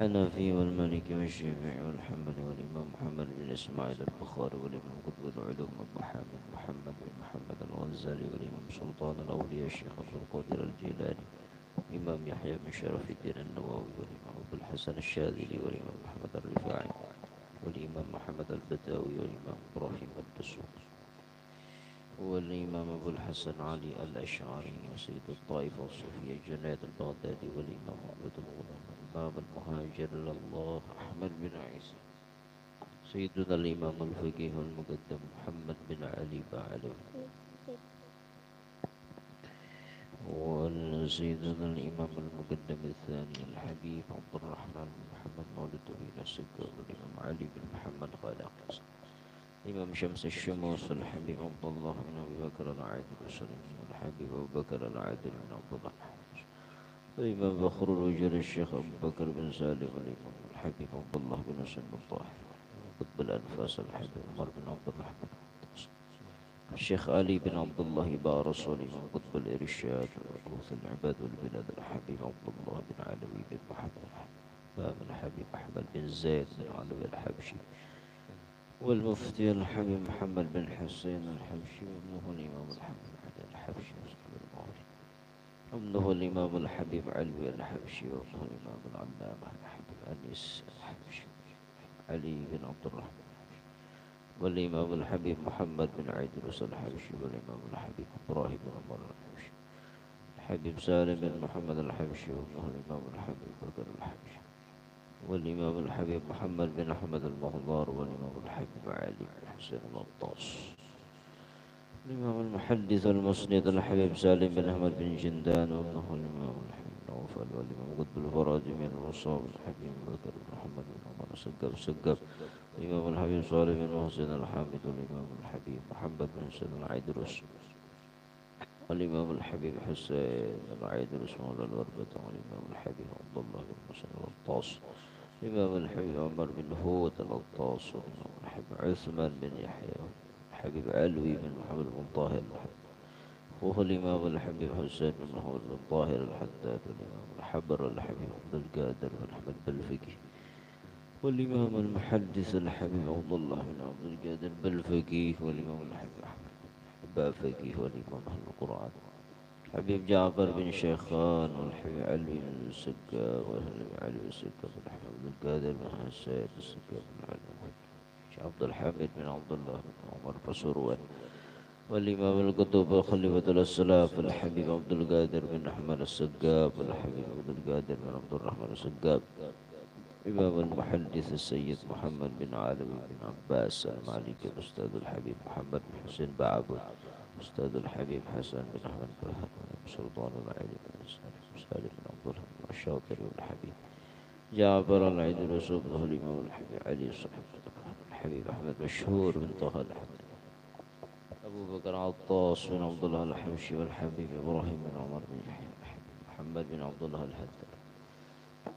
الحنفي والمالكي والشافعي والحنبلي والإمام محمد بن إسماعيل البخاري والإمام قطب العلوم أبو حامد محمد بن محمد الغزالي والإمام سلطان الأولياء الشيخ عبد القادر الجيلاني الإمام يحيى بن شرف الدين النووي والإمام أبو الحسن الشاذلي والإمام محمد الرفاعي والإمام محمد البداوي والإمام إبراهيم الدسوقي والإمام أبو الحسن علي الأشعري وسيد الطائفة الصوفية جنيد البغدادي والإمام عبد الغلام الإمام المهاجر إلى الله أحمد بن عيسى سيدنا الإمام الفقيه المقدم محمد بن علي بعلوي وسيدنا الإمام المقدم الثاني الحبيب عبد الرحمن بن محمد مولد بن السكر والإمام علي بن محمد خالق الإمام شمس الشموس الحبيب عبد الله بن أبي بكر العادل السليم والحبيب أبو بكر العادل بن عبد الله الإمام فخر الوجود الشيخ أبو بكر بن سالم والإمام الحبيب عبد الله بن سلم الطاهر قطب الأنفاس الحبيب عمر بن عبد الرحمن الشيخ علي بن عبد الله بارس والإمام قطب الإرشاد وغوث العباد والبلاد الحبيب عبد الله بن علوي بن محمد الإمام الحبيب أحمد بن زيد بن علوي الحبشي والمفتي الحبيب محمد بن حسين الحبشي وابنه الإمام الحبيب علي الحبشي وصحبه المغرب وابنه الإمام الحبيب علوي الحبشي وابنه الإمام العلامة الحبيب أنيس الحبشي علي بن عبد الرحمن والإمام الحبيب محمد بن عيدروس الحبشي والإمام الحبيب إبراهيم بن عمر الحبشي الحبيب سالم بن محمد الحبشي وابنه الإمام الحبيب بكر الحبشي والإمام الحبيب محمد بن أحمد المغضار والإمام الحبيب علي بن حسين الغطاس الإمام المحدث المسند الحبيب سالم بن أحمد بن جندان وابنه الإمام الحبيب نوفل والإمام قطب الفرادي من الوصاب الحبيب بكر بن محمد بن عمر سقب الإمام الحبيب صالح بن محسن الحامد والإمام الحبيب محمد بن حسين العيدروس والإمام الحبيب حسين العيدروس مولى الوربة والإمام الحبيب عبد الله بن محسن الغطاس الإمام الحبيب عمر بن هود الغطاس والإمام الحبيب عثمان بن يحيى الحبيب علوي بن محمد بن طاهر وهو الإمام الحبيب حسين بن محمد بن طاهر الحداد والإمام الحبر الحبيب عبد القادر بن أحمد بالفقي والإمام المحدث الحبيب عبد الله بن عبد القادر بالفقيه والإمام الحبيب أحمد بافقيه والإمام أهل القرآن حبيب جعفر بن شيخان والحبيب علي بن السكاب والحبيب علي بن السكاب والحبيب بن القادر بن حسين السكاب بن علي عبد الحميد بن عبد الله بن عمر فسروان والإمام القطب خليفة الأسلاف الحبيب عبد القادر بن أحمد السقاب والحبيب عبد القادر بن عبد الرحمن السقاب إمام المحدث السيد محمد بن علوي بن عباس المالكي الأستاذ الحبيب محمد بن حسين بعبد أستاذ الحبيب حسن بن أحمد فرهد سلطان العلي بن سالم بن عبد الله الشاطر والحبيب جعفر العيدروس وابنه الإمام الحبيب علي صاحب الحبيب أحمد مشهور بن طه الحمد أبو بكر عطاس بن عبد الله الحبشي والحبيب إبراهيم بن عمر بن يحيى الحبيب محمد بن عبد الله الحداد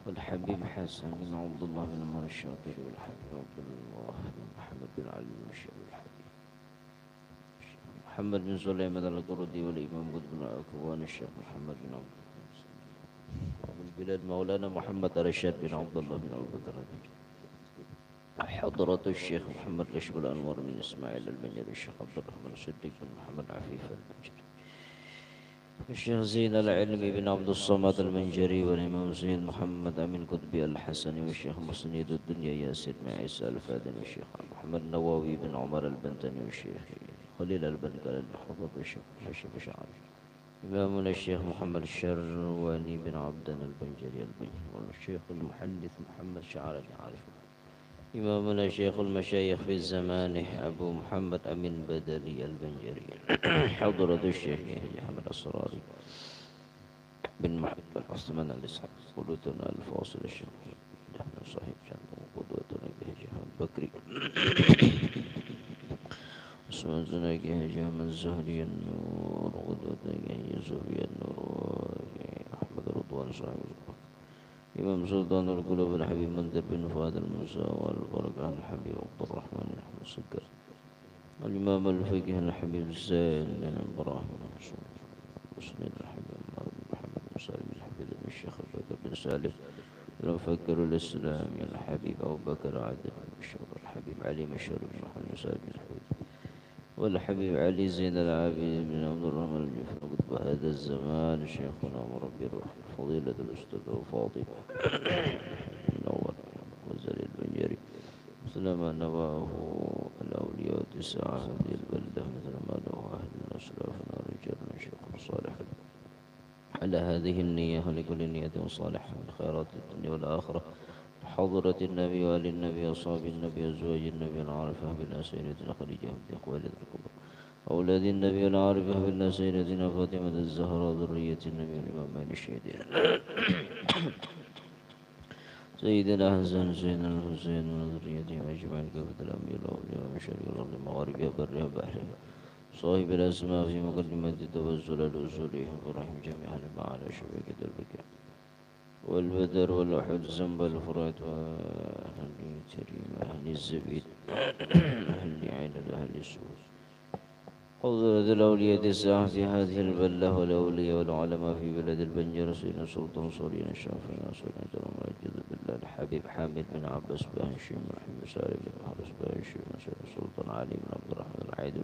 والحبيب حسن بن عبد الله بن عمر الشاطر والحبيب عبد الله بن محمد بن علي بن الشيخ الحبيب محمد بن سليمان القردي والإمام قطب بن عكوان الشيخ محمد بن عبد الله من بلاد مولانا محمد رشاد بن عبد الله بن أبي بكر حضرة الشيخ محمد كشف الأنوار من إسماعيل المنيري الشيخ عبد الرحمن الصديق بن محمد عفيف المنجري الشيخ زين العلمي بن عبد الصمد المنجري والإمام زين محمد أمين قطبي الحسني والشيخ مسنيد الدنيا ياسر بن عيسى الفادني والشيخ محمد النووي بن عمر البنتني والشيخ خليل البنكال المحفظ والشيخ شعري إمامنا الشيخ محمد الشرواني بن عبدان البنجري البنجري والشيخ المحدث محمد شعراني عارفه إمامنا شيخ المشايخ في الزمان أبو محمد أمين بدري البنجري حضرة الشيخ أحمد الصراري بن محمد بن عثمان الإسحاق قدوتنا الفاصل الشيخ نحن صاحب جنة وقدوتنا بهجة البكري اسمعنا كهجة من زهري النور قدوتنا كهجة النور أحمد رضوان صاحب إمام سلطان القلوب الحبيب منذر بن فؤاد الموسى والبركة الحبيب عبد الرحمن بن السكر الإمام الفقيه الحبيب زين بن إبراهيم مسلم الحبيب عمر بن محمد بن سالم الحبيب بن الشيخ بكر بن سالم المفكر الإسلامي الحبيب أبو بكر عادل المشهور الحبيب علي مشهور بن محمد سالم الحويت، والحبيب علي زين العابدين بن عبد الرحمن الجفري قطب هذا الزمان شيخنا مربي الروح فضيلة الأستاذ فاطمة منور وزير البنجري، مثل ما نواه الأولياء التسعة هذه البلدة، مثل ما نواه أهل أسلافنا رجالنا شيخ صالح. على هذه النية ولكل نية صالحة من خيرات الدنيا والآخرة، حضرة النبي وآل النبي وأصحاب النبي وأزواج النبي العارفة بالله سيدتنا خديجة بنت خويلد الكبرى، أولاد النبي العارفة بالله سيدتنا فاطمة الزهراء ذرية النبي الإمام الشهيدين سيدنا حسن سيدنا الحسين وذريتهم أجمعين كافة الأنبياء والأولياء ومشارق الأرض مغاربها برها بحرها، صاحب الأسماء في مقدمة التوسل الأصولي إبراهيم جميع ما على شبكة البكر والبدر والأحد زنب الفرات وأهل كريم أهل الزبيد أهل عين أهل السوس، حضرة الأولياء الساعة في هذه البلة والأولياء والعلماء في بلد البنجر سيدنا سلطان صلينا الشافعي سيدنا جرم الجد بالله الحبيب حامد بن عباس بن هشيم رحمه سالم بن حارس بن هشيم سيدنا سلطان علي بن عبد الرحمن العيد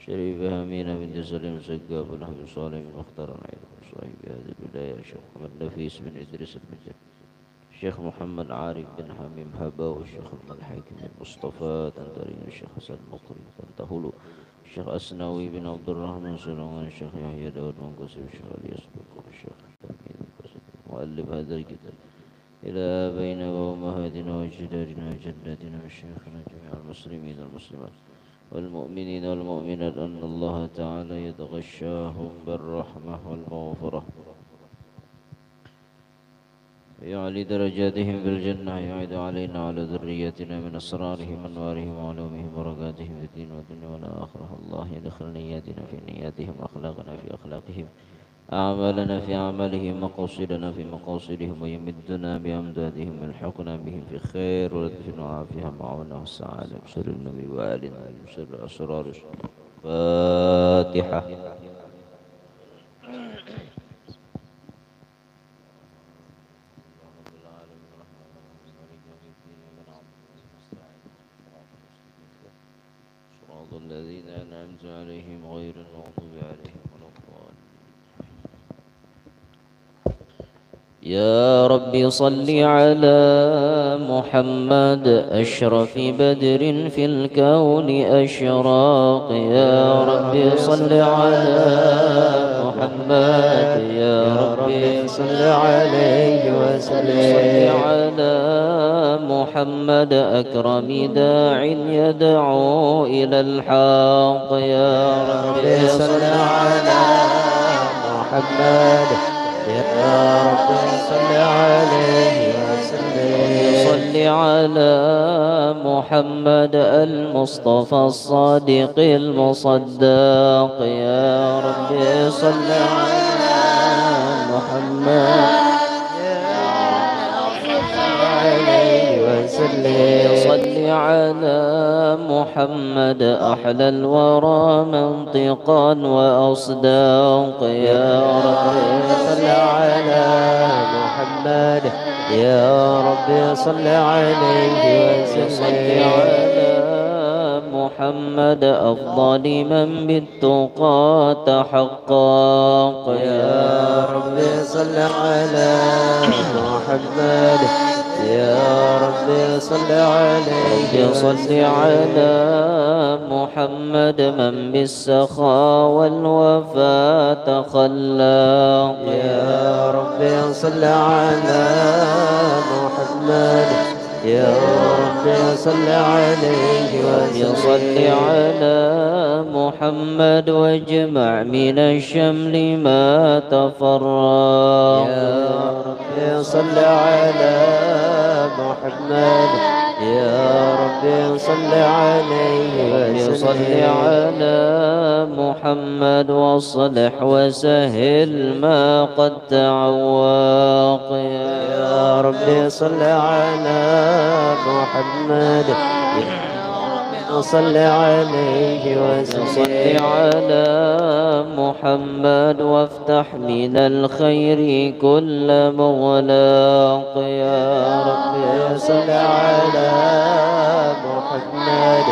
شريف أمينة بنت سليم زقاب بن حبيب صالح بن مختار العيد صاحب هذه الولاية الشيخ محمد نفيس بن إدريس المجد، الشيخ محمد عارف بن حميم هبا، والشيخ الحاكم بن مصطفى تنترين، الشيخ حسن مقري تنتهلو، الشيخ أسناوي بن عبد الرحمن سليمان، الشيخ يحيى داود منقسم، الشيخ علي يسبق، الشيخ مؤلف هذا الكتاب، إلى آبائنا وأمهاتنا وأجدادنا وجداتنا وشيخنا جميع المسلمين والمسلمات والمؤمنين والمؤمنات أن الله تعالى يتغشاهم بالرحمة والمغفرة، يعلي درجاتهم في الجنة، يعيد علينا وعلى ذريتنا من أسرارهم وأنوارهم وعلومهم وبركاتهم في الدين والدنيا والآخرة. الله يدخل نياتنا في نياتهم وأخلاقنا في أخلاقهم، أعمالنا في أعمالهم، مقاصدنا في مقاصدهم، ويمدنا بأمدادهم، يلحقنا بهم في خير ولطف وعافية معنا والسعادة بسر النبي وآلنا بسر أسرار الفاتحة. صراط الذين أنعمت عليهم غير المغضوب عليهم ولا الضالين. يا رب صل على محمد أشرف بدر في الكون أشراق، يا رب صل على محمد، يا رب صل عليه وسلم، صل على محمد أكرم داع يدعو إلى الحق، يا رب صل على محمد، يا رب صل عليه وسلم، صل على محمد المصطفى الصادق المصدق، يا رب صل على محمد، صل على محمد أحلى الورى منطقا وأصداق، يا رب صل على محمد، يا رب صل عليه وسلم، على محمد أفضل من بالتقى تحقق، يا رب صل على محمد، يا رب صل عليه، صل على محمد من بالسخاء والوفاء تخلق، يا رب صل على محمد، يا رب صل عليه وسلم، صل على محمد واجمع من الشمل ما تفرق، يا رب صل على محمد، يا رب صل عليه وسلم، صل على محمد واصلح وسهل ما قد تعوق، يا رب صل على محمد، يا رب صل عليه صل وسلم على محمد وافتح من الخير كل مغلاق يا رب صل على محمد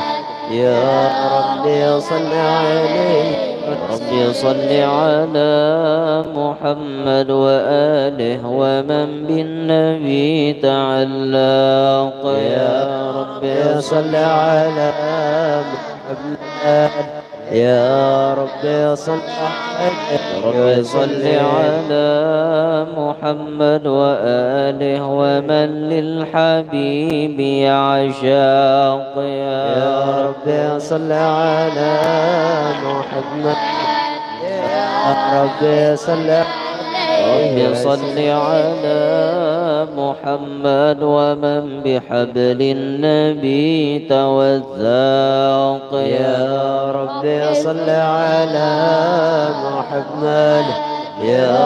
يا ربي صل عليه ربي صل على محمد وآله ومن بالنبي تعلق يا ربي صل على محمد يا ربي صل ربي صل على محمد وآله ومن للحبيب يعشاق يا ربي صل على محمد يا ربي صل ربي صل على محمد ومن بحبل النبي توثاق يا ربي صل على محمد يا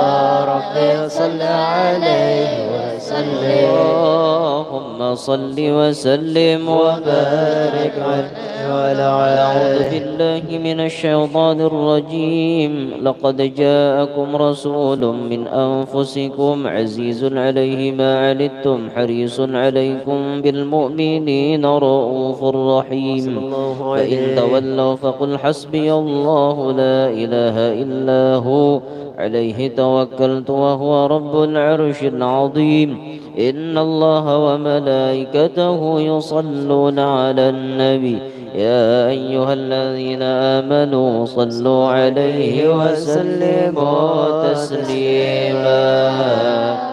ربي صل عليه وسلم اللهم صل وسلم وبارك عليه وعلى أعوذ آله. بالله من الشيطان الرجيم. لقد جاءكم رسول من أنفسكم عزيز عليه ما عنتم حريص عليكم بالمؤمنين رؤوف رحيم. فإن تولوا فقل حسبي الله لا إله إلا هو عليه توكلت وهو رب العرش العظيم. إن الله وملائكته يصلون على النبي يا أيها الذين آمنوا صلوا عليه وسلموا تسليما.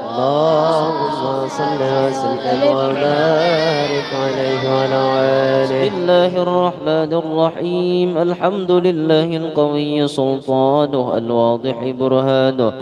اللهم صل وسلم وبارك عليه وعلى آله. بسم الله الرحمن الرحيم. الحمد لله القوي سلطانه الواضح برهانه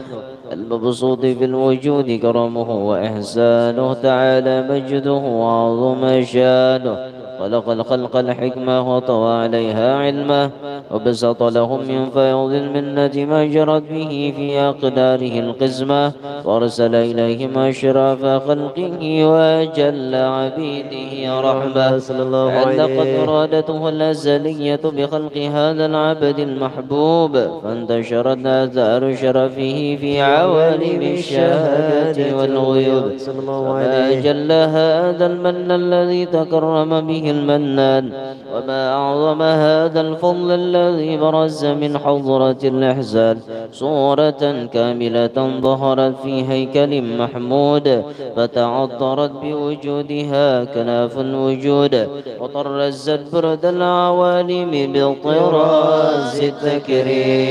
المبسوط في الوجود كرمه وإحسانه تعالى مجده وعظم شانه. خلق الخلق الحكمة وطوى عليها علمه وبسط لهم من فيض المنة ما جرت به في أقداره القسمة وأرسل إليهم أشراف خلقه وأجل عبيده رحمة. علقت إرادته الأزلية بخلق هذا العبد المحبوب فانتشرت آثار شرفه في عوالم الشهادة والغيوب. وما أجل هذا المن الذي تكرم به المنان وما أعظم هذا الفضل الذي برز من حضرة الإحسان. صورة كاملة ظهرت في هيكل محمود فتعطرت بوجودها كناف الوجود وطرزت برد العوالم بطراز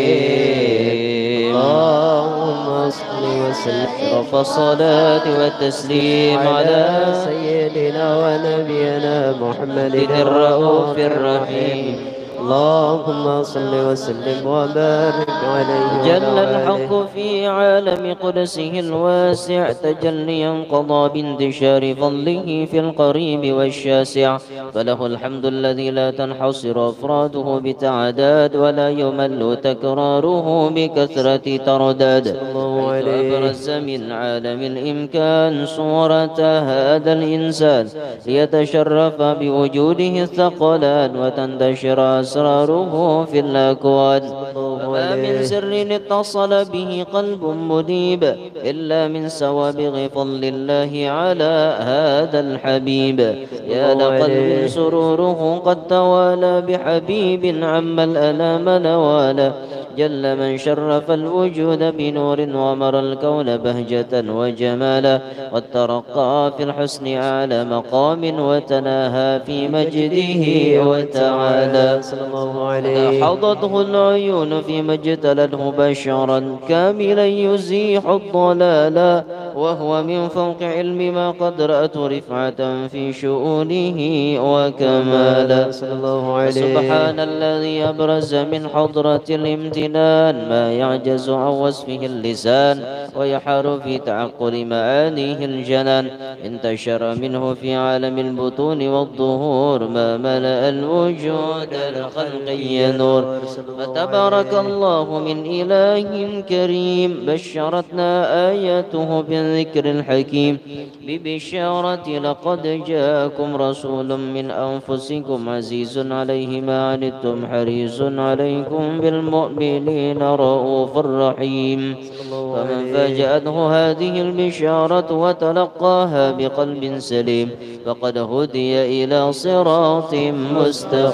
التكريم. اللهم صل وسلم رفع الصلاة والتسليم على سيدنا ونبينا محمد الرؤوف الرحيم. اللهم صل وسلم وبارك عليه جل الحق في عالم قدسه الواسع تجليا قضى بانتشار فضله في القريب والشاسع. فله الحمد الذي لا تنحصر أفراده بتعداد ولا يمل تكراره بكثرة ترداد. أبرز من عالم الإمكان صورة هذا الإنسان ليتشرف بوجوده الثقلان وتنتشر أسراره في الأكوان. وما من سر اتصل به قلب منيب إلا من سوابغ فضل الله على هذا الحبيب. يا لقلب سروره قد توالى بحبيب عم الألام نوالا. جل من شرف الوجود بنور ومر الكون بهجة وجمالا. قد ترقى في الحسن أعلى مقام وتناهى في مجده وتعالى. حضته العيون فيما اجتلته بشرا كاملا يزيح الضلالا وهو من فوق علم ما قد رأت رفعة في شؤونه وكمالا. سبحان الذي أبرز من حضرة الامتنان ما يعجز عن وصفه اللسان ويحار في تعقل معانيه الجنان. انتشر منه في عالم البطون والظهور ما ملأ الوجود الخلقي نور. فتبارك الله من إله كريم بشرتنا آياته الذكر الحكيم ببشارة لقد جاءكم رسول من أنفسكم عزيز عليه ما عنتم حريص عليكم بالمؤمنين رؤوف رحيم. فمن فاجأته هذه البشارة وتلقاها بقلب سليم فقد هدي إلى صراط مستقيم.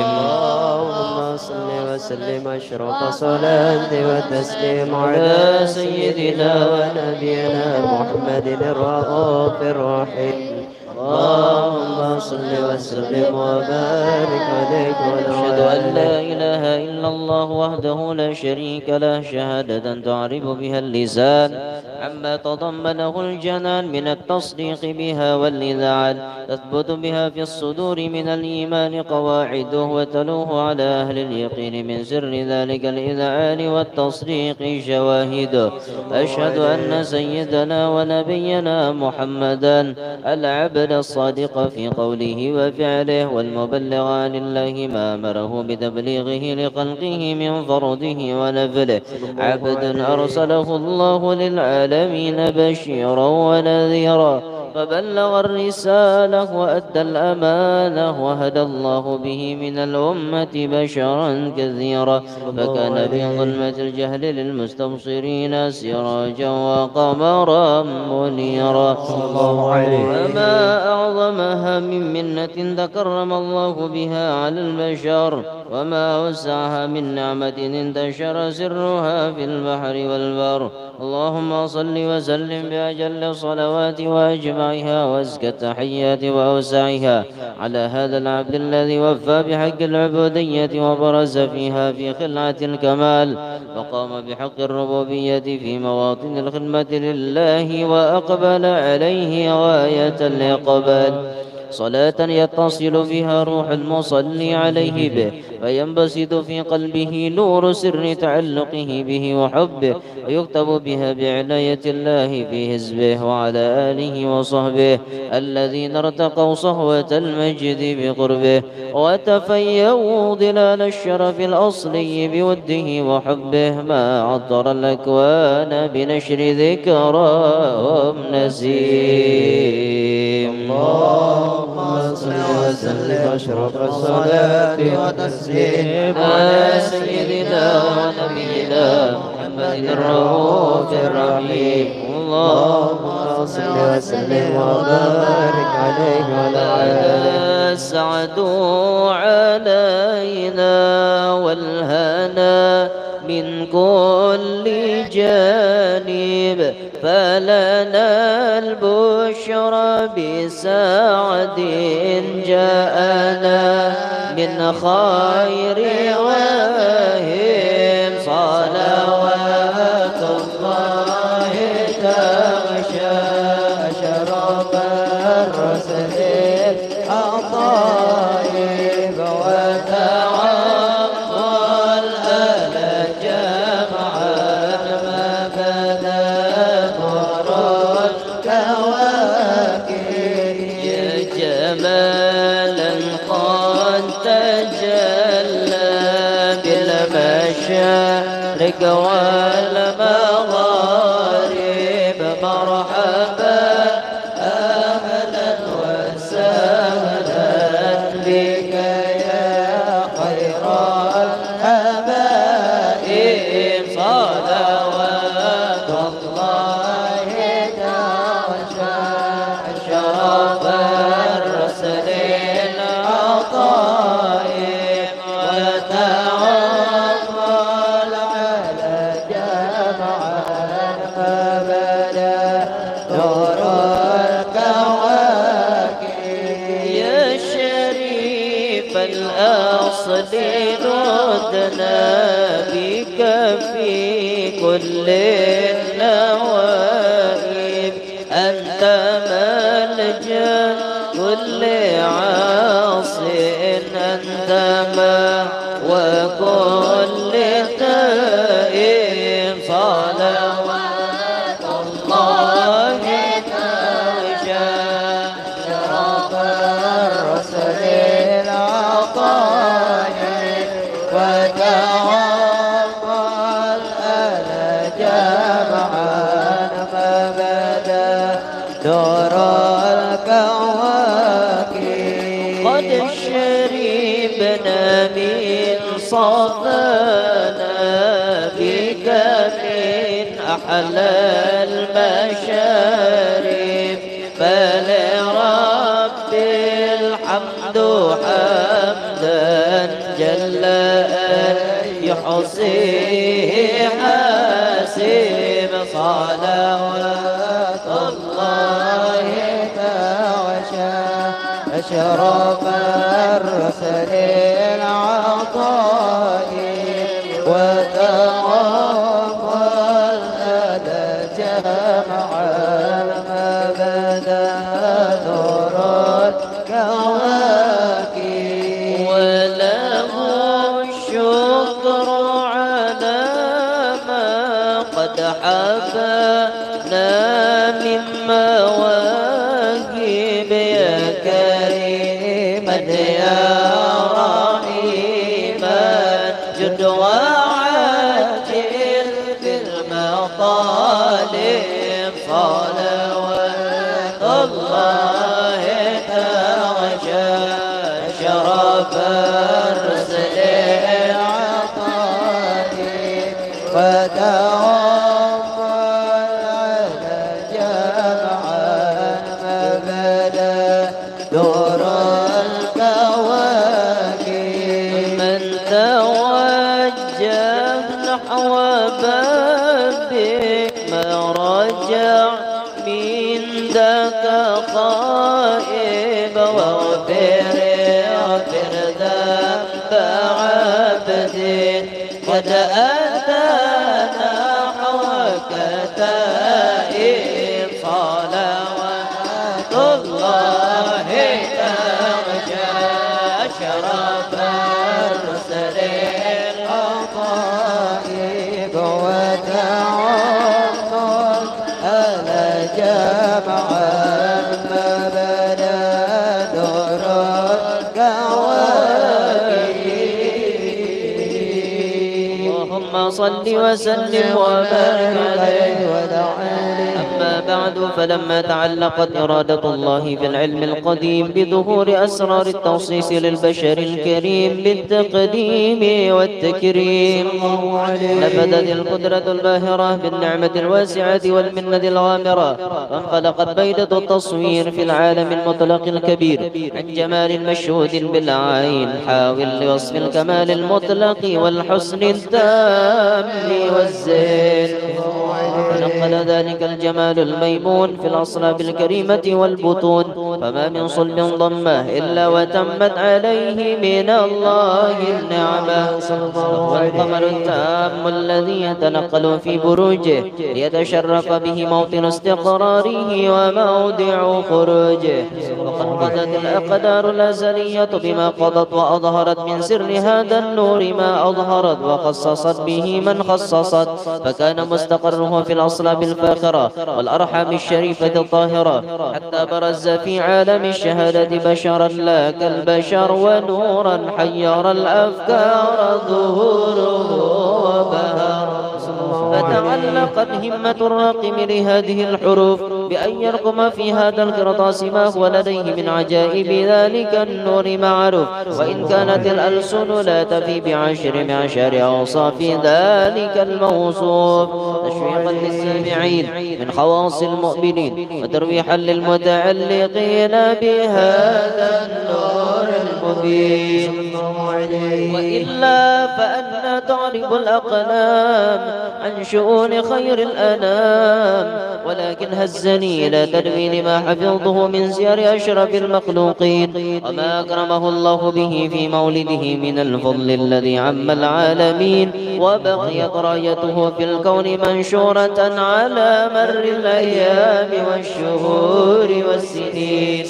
اللهم صل وسلم أشرف صلاة وتسليم على سيدنا ونبينا محمد الرؤوف الرحيم. اللهم صل وسلم وبارك عليك أشهد أن لا إله إلا الله وحده لا شريك له شهادة تعرف بها اللسان عما تضمنه الجنان من التصديق بها والإذعان تثبت بها في الصدور من الإيمان قواعده وتلوه على أهل اليقين من سر ذلك الإذعان والتصديق شواهده. أشهد أن سيدنا ونبينا محمدا العبد الصادق في قوله وفعله والمبلغ عن الله ما أمره بتبليغه لخلقه من فرضه ونفله، عبد أرسله الله للعالمين بشيرا ونذيرا فبلغ الرسالة وأدى الأمانة وهدى الله به من الأمة بشرا كثيرا فكان في ظلمة الجهل للمستبصرين سراجا وقمرا منيرا. وما أعظمها من منة تكرم الله بها على البشر وما أوسعها من نعمة انتشر سرها في البحر والبر. اللهم صل وسلم بأجل الصلوات وأجمعها وأزكى التحيات وأوسعها على هذا العبد الذي وفى بحق العبودية وبرز فيها في خلعة الكمال وقام بحق الربوبية في مواطن الخدمة لله وأقبل عليه غاية الإقبال. صلاة يتصل بها روح المصلي عليه به فينبسط في قلبه نور سر تعلقه به وحبه ويكتب بها بعناية الله في حزبه وعلى آله وصحبه الذين ارتقوا صهوة المجد بقربه وتفيأوا ظلال الشرف الأصلي بوده وحبه ما عطر الأكوان بنشر ذكراهم نسيم. اللهم صل وسلم أشرف الصلاة وتسليم على سيدنا ونبينا محمد الرؤوف الرحيم. اللهم صل وسلم وبارك عليه وعلى آله. السعد علينا والهنا من كل جانب فلنا البشرى بسعد جاءنا من خير واهب صلوات الله تغشى شرف الرسل الطيب وتعطل الجمعان ما بدا نور الكواكب يا جمالا قد تجلى بالمشارق والمغارب مرحبا أهلا وسهلا بك يا خير الحبائب صلوات الله تغشى شرف الرسل العطائب وتعطل على جمعان فبدا نور الكواكب يا شريف الأصل ردنا بك في كل النوائب أنت ملجأ كل عاص أنت ما وكل تائب صلوات الله تغشى شرف الرسل العطايا وتعطل الجمعان دور الكواكب قد شربنا من صفانا بك من أحلى المشارب فلرب الحمد حمدا جل أن يحصيه حاسب صلوات الله تعشى أشرف الرسل العطاء وتمام الأدى جمع المبدأ نور الكواكب وله الشكر على ما قد حفانا من مواهب يا كريما يا رحيما جد وعاجل بالمطالب صلوات الله تعشى شرف الرسل العطاء وتوفى على جمع المبدأ دور الكواكب من توجه نحو بابك ما رجع من ذاك خائب واغفر ذنب عبد قد أتانا نحوك تائب صلوات الله تعشى شرف الرسل العطائب وتعطل على جمع المبنى دور الكواكب اللهم صل وسلم وبارك عليه أما بعد فلما تعلقت إرادة الله في العلم القديم بظهور أسرار التوصيص للبشر الكريم بالتقديم والتكريم نفذت القدرة الباهرة بالنعمة الواسعة والمنة الغامرة وانخلقت بيدة التصوير في العالم المطلق الكبير عن جمال مشهود بالعين حاول لوصف الكمال المطلق والحسن التام والزين ونقل ذلك الجمال الميمون في الأصلاب الكريمة والبطون فما من صلب ضمه إلا وتمت عليه من الله النعمة والقمر التام الذي يتنقل في بروجه ليتشرف به موطن استقراره وموضع خروجه وقد قضت الأقدار الأزلية بما قضت وأظهرت من سر هذا النور ما أظهرت وخصصت به من خصصت فكان مستقره في الأصلاب الفاخرة والأرحام الشريفة الطاهرة حتى برز في عالم الشهادة بشرا لا كالبشر ونورا حير الأفكار ظهوره وبهر فتعلقت همة الراقم لهذه الحروف بأن يرقم في هذا القرطاس ما هو لديه من عجائب ذلك النور معروف وإن كانت الألسن لا تفي بعشر معشر أوصاف ذلك الموصوف تشويقا للسامعين من خواص المؤمنين وترويحا للمتعلقين بهذا النور المبين وإلا فأنا تعرب الأقلام عن شؤون خير الأنام ولكن هزني لا تدري لما حفظته من سير أشرف المخلوقين وما أكرمه الله به في مولده من الفضل الذي عم العالمين وبقيت رايته في الكون منشورة على مر الأيام والشهور والسنين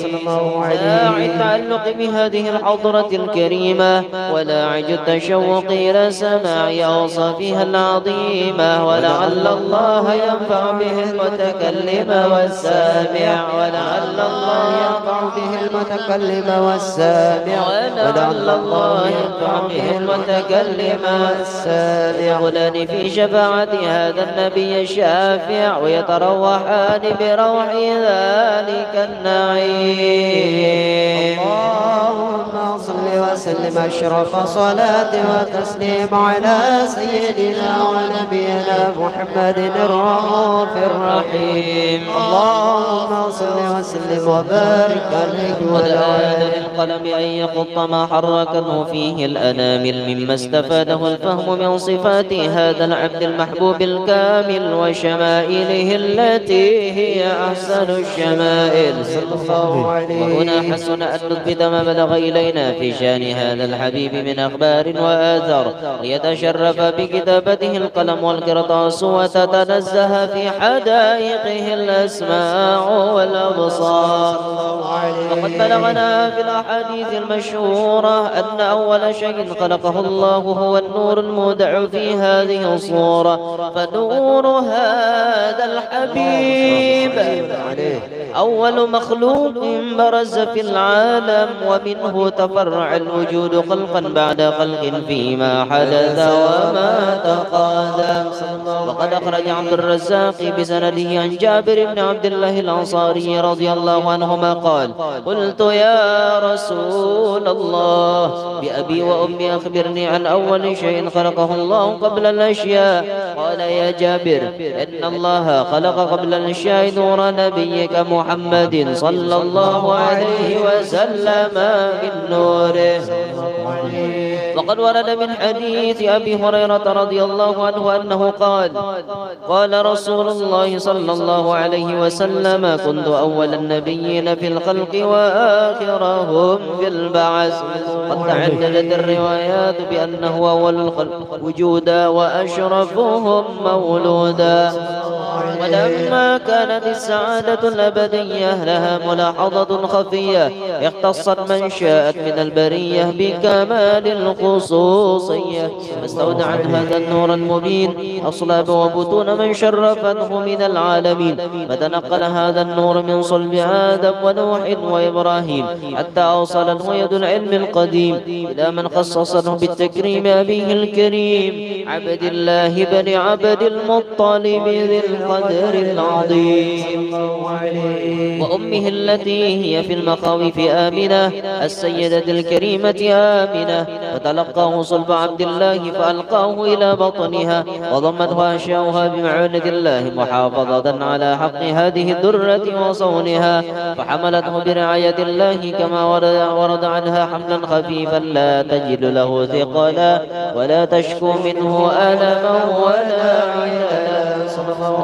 داعي التعلق بهذه الحضرة الكريمة ولاعج التشوق إلى سماع أوصافها العظيمة ولعل الله ينفع به المتكلم والسامع ولعل الله ينفع به المتكلم والسامع ولعل الله ينفع به المتكلم والسامع يقولان في شفاعة هذا النبي الشافع ويتروحان بروح ذلك النعيم. اللهم صل وسلم أشرف صلاة وتسليم على سيدنا ونبينا محمد الرؤوف الرحيم. اللهم صل وسلم وبارك عليه قد آن للقلم أن يخط ما حركه فيه الأنامل مما استفاده الفهم من صفات هذا العبد المحبوب الكامل وشمائله التي هي أحسن الشمائل صلى الله عليه. وهنا حسن أن نثبت ما بلغ إلينا في شان هذا الحبيب من أخبار وآثار ليتشرف بكتابته القلم والقرطاس وتتنزه في حدائقه الأسماع والأبصار. وقد بلغنا في الأحاديث المشهورة أن أول شيء خلقه الله هو النور المودع في هذه الصورة، فنور هذا الحبيب أول مخلوق برز في العالم ومنه تفرع الوجود خلقا بعد خلق فيما حدث وما تقادم. وقد أخرج عبد الرزاق بسنده عن جابر بن عبد الله الأنصاري رضي الله عنهما قال: قلت يا رسول الله بأبي وأمي أخبرني عن أول شيء خلقه الله قبل الأشياء. قال: يا جابر إن الله خلق قبل الأشياء نور نبيك محمد صلى الله عليه وسلم من نوره. وقد ورد من حديث أبي هريرة رضي الله عنه أنه قال: قال رسول الله صلى الله عليه وسلم: كنت أول النبيين في الخلق وآخرهم في البعث. قد تعددت الروايات بأنه أول الخلق وجودا وأشرفهم مولودا. ولما كانت السعادة الأبدية لها ملاحظة خفية اختصت من شاءت من البرية بكمال الخصوصية، فاستودعت هذا النور المبين أصلاب وبطون من شرفته من العالمين، فتنقل هذا النور من صلب آدم ونوح وإبراهيم حتى أوصله يد العلم القديم إلى من خصصه بالتكريم أبيه الكريم عبد الله بن عبد المطلب ذي القدر العظيم، وأمه التي هي في المخاوف آمنة السيدة الكريمة آمنة، فتلقاه صلب عبد الله فألقاه إلى بطنها وضمته أشياؤها بمعونة الله محافظة على حق هذه الدرة وصونها، فحملته برعاية الله كما ورد عنها حملا خفيفا لا تجد له ثقلا ولا تشكو منه ألما ولا عيالا.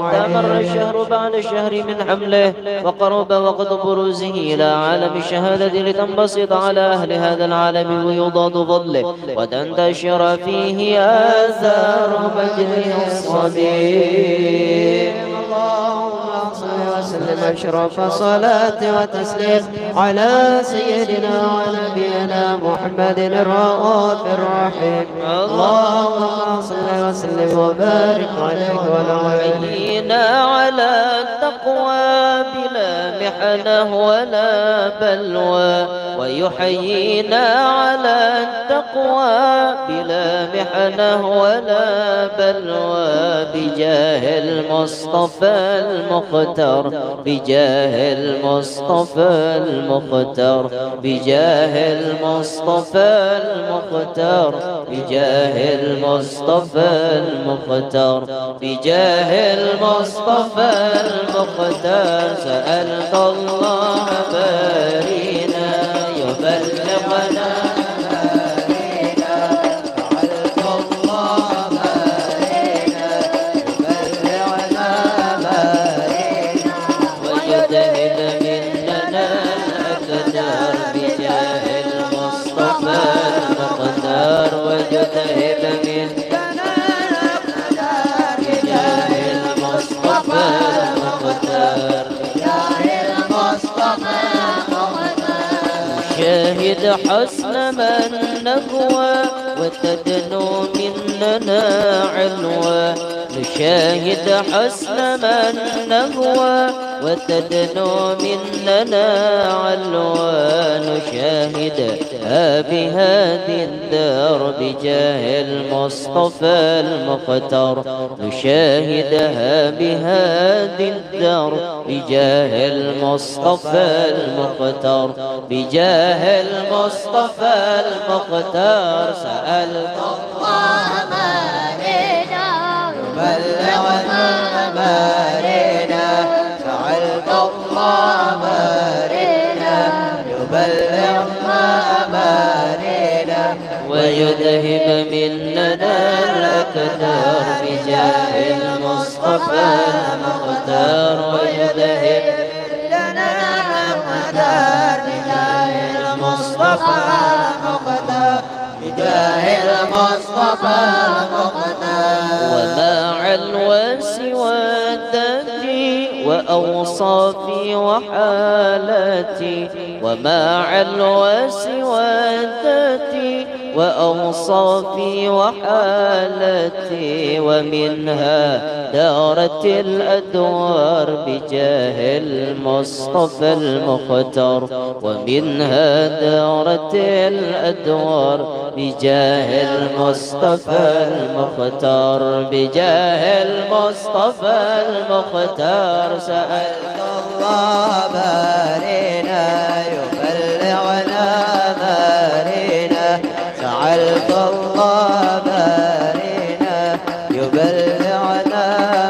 حتى مر الشهر بعد الشهر من حمله وقرب وقت بروزه إلى عالم الشهادة لتنبسط على أهل هذا العالم ويضاد فضله وتنتشر فيه آثار مجده الصديق. اللهم صل وسلم أشرف صلاة وتسليم على سيدنا ونبينا محمد الرؤوف الرحيم. اللهم صل وسلم وبارك عليه وعلينا على التقوى بلا محنة ولا بلوى، ويحيينا على التقوى بلا محنة ولا بلوى بجاه المصطفى المختار بجاه المصطفى المختار بجاه المصطفى المختار بجاه المصطفى المختار بجاه المصطفى المختار. سألت الله بارينا يبلغنا وجتهد من بجاه المصطفى المختار شاهد حسن من نقوى وتدنو مننا علوى نشاهد حسن من نهوى وتدنو مننا علوى نشاهدها بهادي الدار بجاه المصطفى المختار نشاهدها بهادي الدار بجاه المصطفى المختار بجاه المصطفى المختار سألت الله أمانينا يبلغنا أمانينا سألت الله أمانينا يبلغنا أمانينا ويذهب مننا الأكدار بجاه المصطفى المختار ويذهب لنا الأقدار بجاه المصطفى المختار بجاه المصطفى المختار ومع الوس والدتي وأوصافي وحالتي ومع الوس والدتي وأوصافي وحالتي ومنها دارت الأدوار بجاه المصطفى المختار ومنها دارت الأدوار بجاه المصطفى المختار بجاه المصطفى المختار سألت الله بارينا يبلغنا بارينا سألت الله بارينا يبلغنا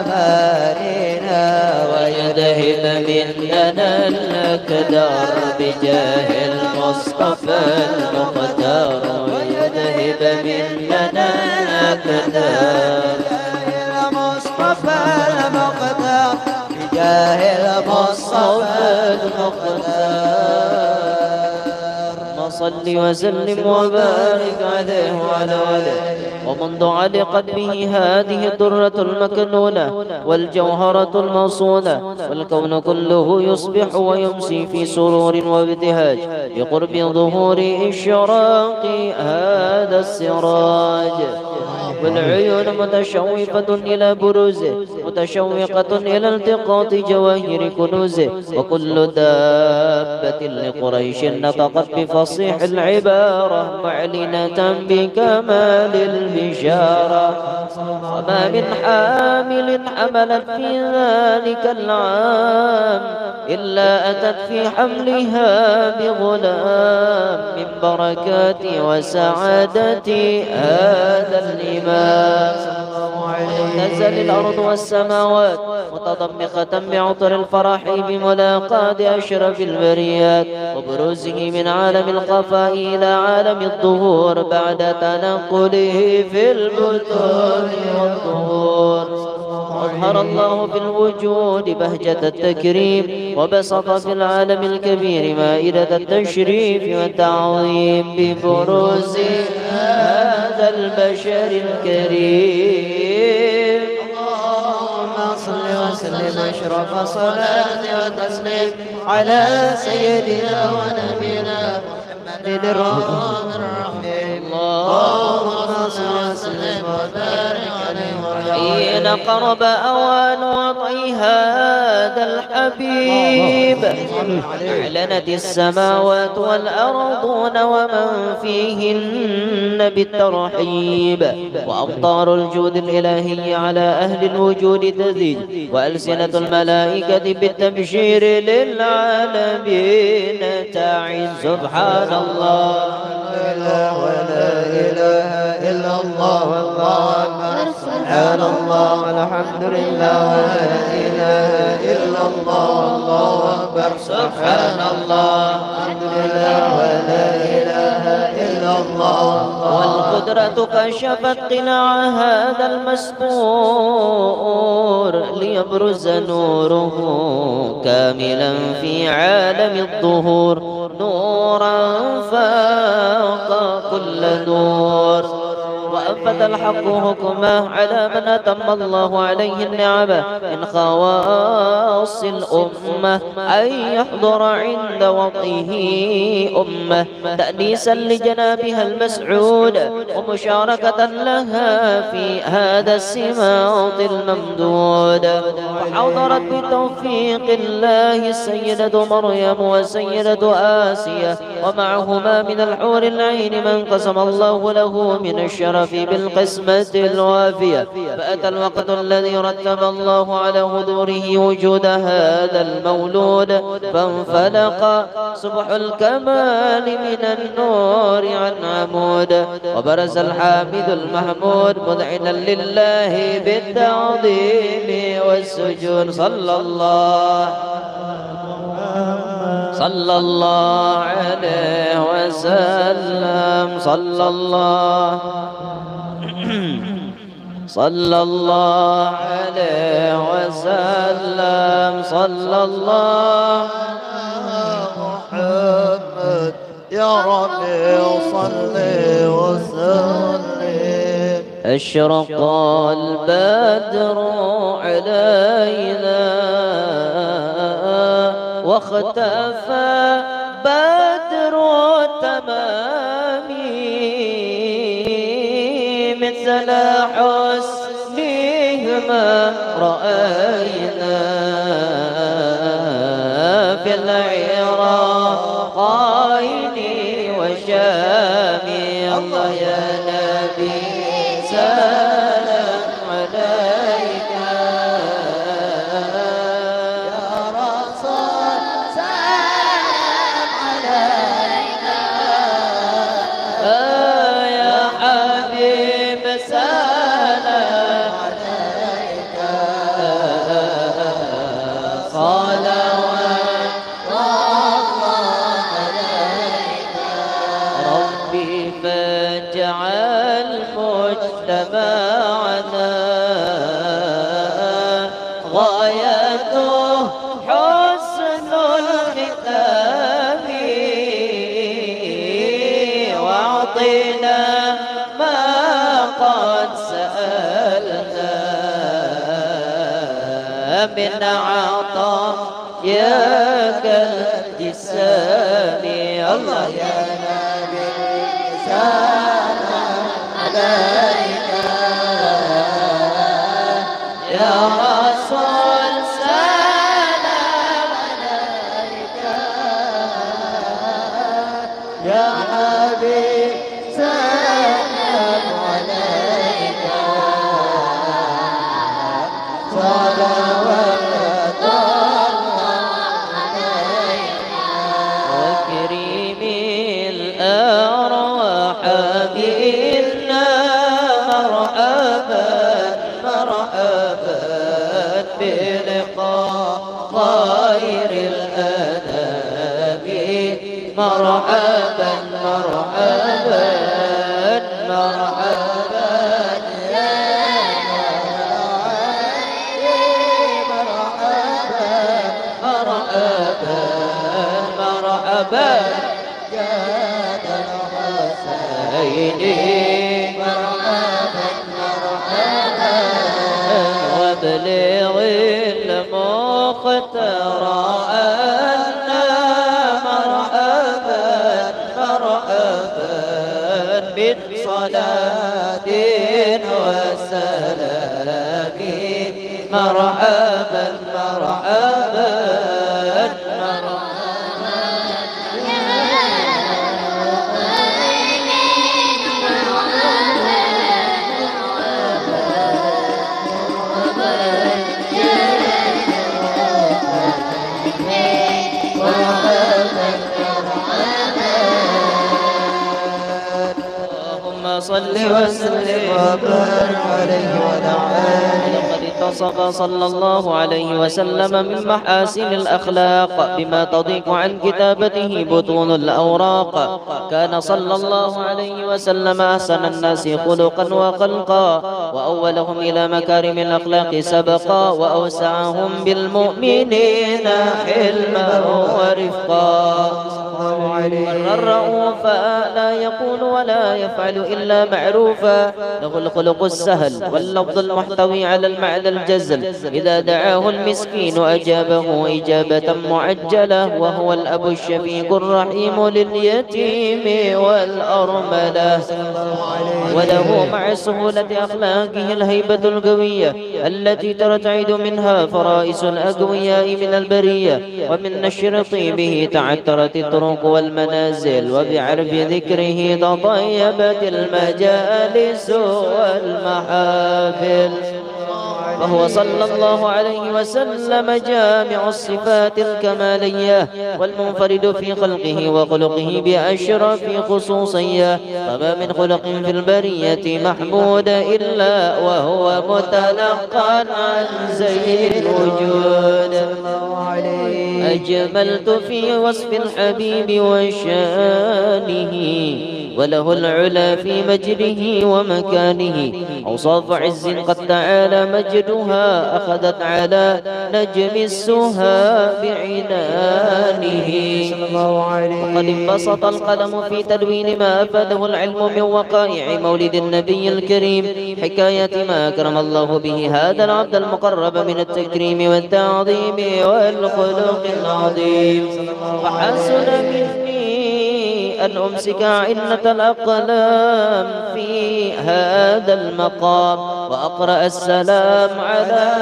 بارينا ويذهب مننا الأكدار بجاه المصطفى المختار ويذهب مننا الأكدار المصطفى المختار بجاه المصطفى المختار صل وسلم وبارك عليه وعلى آله ومنذ علقت به هذه الدرة المكنونة والجوهرة الموصونة والكون كله يصبح ويمسي في سرور وابتهاج بقرب ظهور إشراق هذا السراج والعيون متشوفة إلى بروزه متشوقة إلى التقاط جواهر كنوزه وكل دابة لقريش نطقت بفصيح العبارة معلنة بكمال البشارة وما من حامل حملت في ذلك العام إلا أتت في حملها بغلام من بركات وسعادة هذا الإمام نزل الأرض والسماوات متضمخة بعطر الفرح بملاقاة أشرف البريات وبروزه من عالم الخفاء إلى عالم الظهور بعد تنقله في البطون والظهور أظهر الله في الوجود بهجة التكريم وبسط في العالم الكبير مائدة التشريف والتعظيم ببروز هذا البشر الكريم اللهم صل وسلم أشرف صلاة وتسليم على سيدنا ونبينا محمد الرحمن الرحيم اللهم صل وسلم وبارك عليه حين قرب أوان وطي هذا الحبيب أعلنت السماوات والأرضون ومن فيهن بالترحيب وأمطار الجود الإلهي على أهل الوجود تزيد وألسنة الملائكة بالتبشير للعالمين تعز سبحان الله لا إله إلا الله والله أكبر سبحان الله والحمد لله ولا إله إلا الله والله أكبر سبحان الله الحمد لله ولا إله إلا الله والقدرة كشفت قناع هذا المستور ليبرز نوره كاملا في عالم الظهور نورا فاق كل نور وأنفذ الحق حكمه على من أتم الله عليه النعمة من خواص الأمة أن يحضر عند وضعه أمة تأنيسا لجنابها المسعود ومشاركة لها في هذا السماط الممدود. وحضرت بتوفيق الله السيدة مريم وسيدة آسيا ومعهما من الحور العين من قسم الله له من الشرف بالقسمة الوافية. فأتى الوقت الذي رتب الله على حضوره وجود هذا المولود فانفلق صبح الكمال من النور عن عمود وبرز الحامد المحمود مذعنا لله بالتعظيم والسجود. صلى الله عليه وسلم. صلى الله عليه وسلم. صلى الله محمد يا ربي صل وسلم. أشرق البدر علينا واختفى بدر التمام مثل حسنهما رأينا في العراقين وشام. الله يا نبي سلام عليك يا رسول سلام عليك يا حبيب سلام عليك صلوات الله عليك ربي فاجعل مجتمعنا غايته حسن الختام واعطنا ما قد سألنا من عطاياك الجسام. الله يا نبي سلام عليك يا رسول سلام عليك يا حبيب سلام عليك صلوات الله عليك وكريم الأرواح منا مرحبا مرحبا بلقاء خير الأنام مرحبا مرحبا مرحبا يا مرحبا مرحبا جاد الحسين عيني مرحبا مرحبا وابلغ المختار أن مرحبا مرحبا بالصلاة والسلام مرحبا مرحبا اللهم صل وسلم وبارك عليه وعلى آله لقد اتصف صلى الله عليه وسلم من محاسن الأخلاق بما تضيق عن كتابته بطون الأوراق. كان صلى الله عليه وسلم أحسن الناس خلقا وخلقا وأولهم إلى مكارم الأخلاق سبقا وأوسعهم بالمؤمنين حلما ورفقا. الله عليه الرؤوف لا يقول ولا يفعل إلا معروفا، له الخلق السهل واللفظ المحتوي على المعنى الجزل، إذا دعاه المسكين أجابه إجابة معجلة، وهو الأب الشفيق الرحيم لليتيم والأرملة، وله مع سهولة أخلاقه الهيبة القوية التي ترتعد منها فرائس الأقوياء من البرية، ومن نشر طيبه تعترت الطرق والمنازل، وبعرف ذكره تطيبت المجالس والمحافل، وهو صلى الله عليه وسلم جامع الصفات الكمالية والمنفرد في خلقه وخلقه بأشرف خصوصية، فما من خلق في البرية محمود إلا وهو متلقى عن زين الوجود. أجملت في وصف الحبيب وشانه، وله العلا في مجده ومكانه، أوصاف عز قد تعالى مجدها أخذت على نجم السها بعنانه، وقد انبسط القلم في تدوين ما أفاده العلم من وقائع مولد النبي الكريم، حكاية ما أكرم الله به هذا العبد المقرب من التكريم والتعظيم والخلق العظيم، وحسن مني أن أمسك عنة الأقلام في هذا المقام، وأقرأ السلام على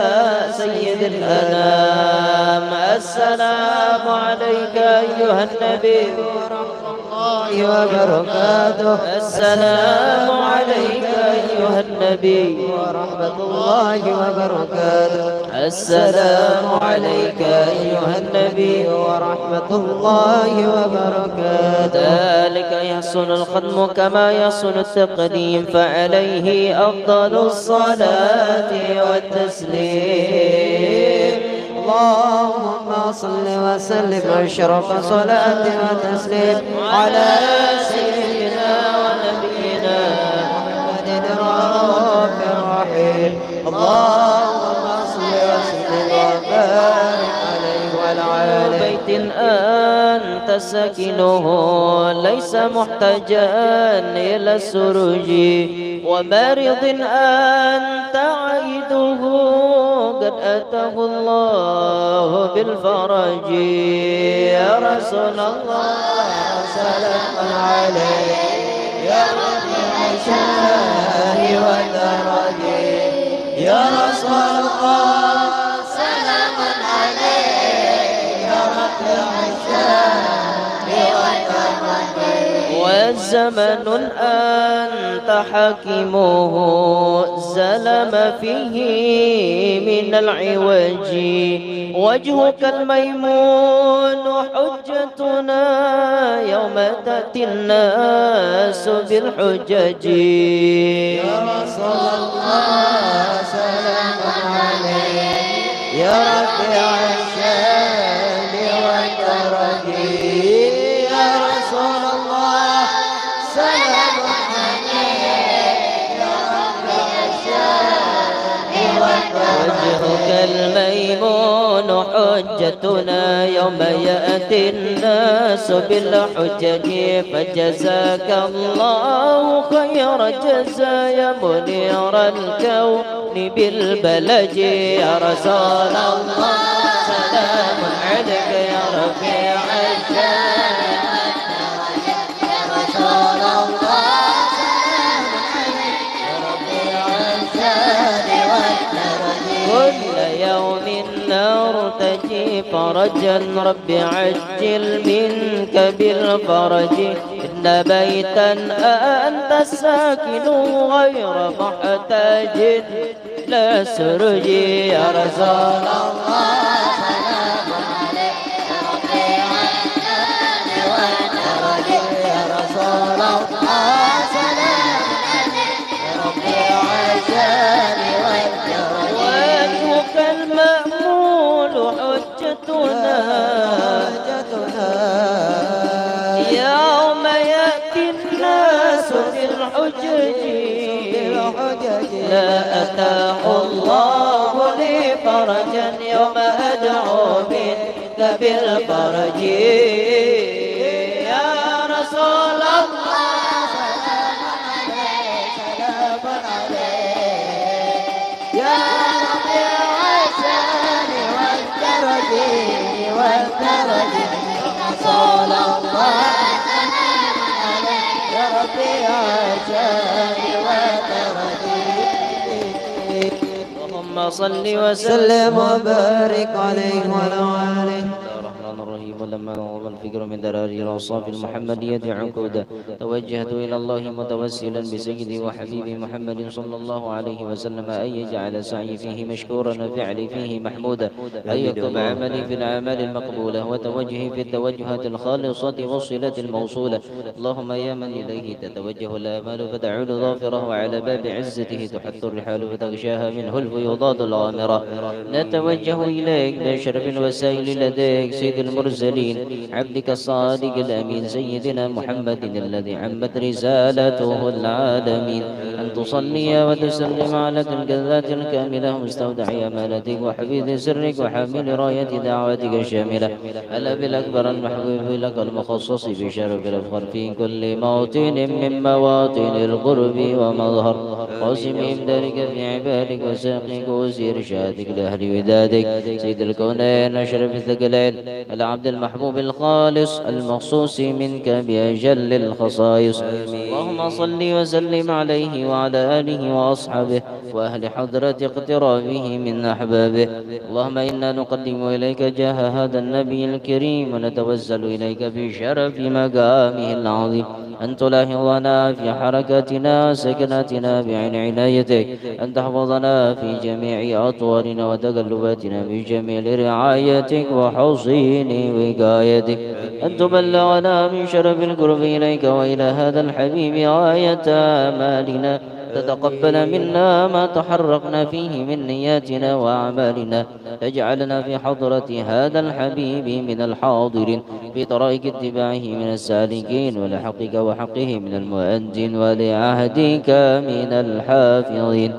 سيد الأنام. السلام عليك أيها النبي ورحمة الله وبركاته. السلام عليك أيها النبي ورحمة الله وبركاته. السلام عليك أيها النبي ورحمة الله وبركاته. ذلك يحسن الختم كما يحسن التقديم، فعليه أفضل الصلاة والتسليم. اللهم صل وسلم أشرف صلاة وتسليم على سيدنا ونبينا محمد الرؤوف الرحيم. اللهم صل وسلم وبارك عليه وعلى بيت أنت ساكنه ليس محتاجا إلى السرج، ومارض أنت عيده قد أتاه الله بالفرج. يا رسول الله سلام عليك يا رفيع الشان والدرج. يا رسول الله سلام عليك يا رفيع الشان والدرج. والزمن أنت حكيمه زلم فيه من العوج، وجهك الميمون حجتنا يوم تأتي الناس بالحجج. يا رسول الله سلام عليك يا رفيع الشان والدرج. يا رسول الله سلام عليك يا رفيع الشان والدرج. وجهك الميمون حجتنا يوم يأتي الناس بالحجج، فجزاك الله خير جزا يا منير الكون بالبلج. يا رسول الله سلام عليك يا رفيع الشان. يا رسول الله سلام عليك يا رفيع الشان والدرج. كل يوم نرتجي فرجا رب عجل منك بالفرج، إن بيتا أنت الساكن غير محتاج لا سرج. يا رسول الله سلام عليك يا رفيع الشان والدرج. يا رسول الله سلام عليك يا رفيع الشان والدرج. وجهك المأمول حجتنا يوم يأتي الناس بالحجج، لا أتاه الله لي فرجا يوم أدعو منك بالفرج. رسول الله سلام عليك يا ربيع الشان والدرج رسول الله يا ربيع الشان والدرج اللهم صل وسلم سلم وبارك عليه وعلى آله. الرحمن الرحيم. ولما نظم الفكر من دراري الأوصاف المحمدية عقودا توجهت إلى الله متوسلا بسيدي وحبيبي محمد صلى الله عليه وسلم أن يجعل سعي فيه مشكورا وفعلي فيه محمودا، أن يكتب عملي في الأعمال المقبولة وتوجهي في التوجهات الخالصة والصلة الموصولة. اللهم يا من إليه تتوجه الآمال فتعود ظافره، وعلى باب عزته تحث الرحال فتغشاها منه الفيوضات الغامرة. نتوجه إليك بأشرف الوسائل لديك سيد المرسلين عبدك الصادق الأمين سيدنا محمد الذي عمت رسالته العالمين، أن تصلي وتسلم على تلك الذات الكاملة مستودع أمانتك وحفيظ سرك وحامل راية دعوتك الشاملة، ألا بالأكبر المحبوب لك المخصص بشرف الأفخر في كل موطن من مواطن القرب ومظهر، قاسم إمدادك في عبادك وساقك وإرشادك لأهل ودادك سيد الكونين أشرف الثقلين العبد المحبوب الخالص المخصوص منك بأجل الخصائص. اللهم صل وسلم عليه وعلى آله وأصحابه وأهل حضرة اقترابه من أحبابه. اللهم إنا نقدم إليك جاه هذا النبي الكريم ونتوسل إليك بشرف مقامه العظيم أن تلاحظنا في حركاتنا سكناتنا بعين عنايتك، أن تحفظنا في جميع أطوارنا وتقلباتنا بجميل رعايتك وحصين وقايتك، أن تبلغنا من شرف القرب إليك وإلى هذا الحبيب غاية آمالنا، تتقبل منا ما تحرقنا فيه من نياتنا وأعمالنا، تجعلنا في حضرة هذا الحبيب من الحاضرين، في طرائق اتباعه من السالكين، ولحقك وحقه من المؤذن، ولعهدك من الحافظين.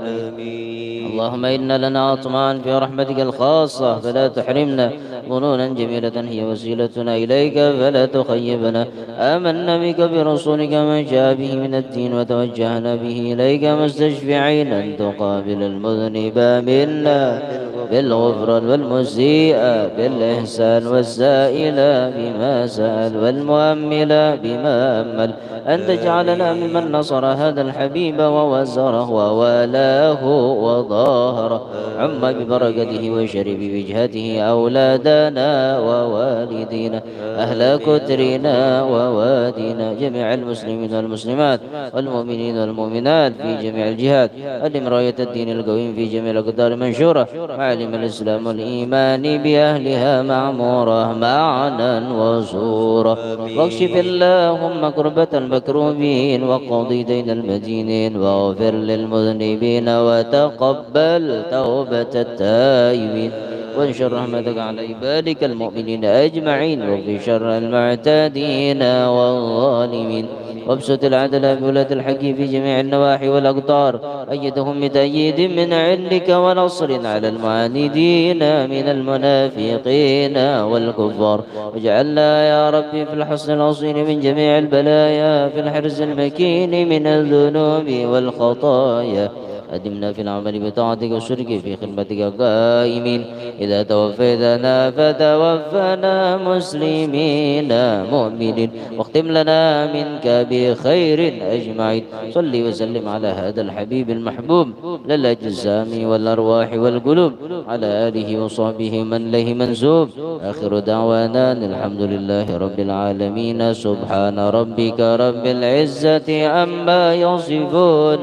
اللهم إن لنا أطمعا في رحمتك الخاصة فلا تحرمنا، ظنونا جميلة هي وسيلتنا إليك فلا تخيبنا، آمنا بك برسولك ما جاء به من الدين وتوجهنا به إليك مستشفعين أن تقابل المذنب منا بالغفران والمسيء بالإحسان والسائل بما سأل والمؤمل بما أمل، أن تجعلنا ممن نصر هذا الحبيب ووزره ووالاه وظاهره، عم ببركته وشرب بوجهته أولادنا ووالدينا أهل كترنا ووادينا، جميع المسلمين والمسلمات والمؤمنين والمؤمنات في جميع الجهات، أدم راية الدين القويم في جميع الأقدار منشورة، وعلم الإسلام والإيمان بأهلها معمورة معنا وزورة، واكشف اللهم كربة المكروبين وقضي دين المدينين واغفر للمذنبين وتقبل توبة التائبين، وانشر رحمتك على عبادك المؤمنين أجمعين، وفي شر المعتادين والظالمين، وابسط العدل بولاة الحق في جميع النواحي والأقطار، أيدهم بتأييد من عندك ونصر على المعاندين من المنافقين والكفار، واجعلنا يا ربي في الحصن الأصيل من جميع البلايا، في الحرز المكين من الذنوب والخطايا، أدمنا في العمل بطاعتك والشرك في خدمتك قائمين، إذا توفيتنا فتوفنا مسلمين مؤمنين، واختم لنا منك بخير أجمعين. صل وسلم على هذا الحبيب المحبوب للأجسام والأرواح والقلوب، على آله وصحبه من له منسوب. آخر دعوانا الحمد لله رب العالمين، سبحان ربك رب العزة عما يصفون،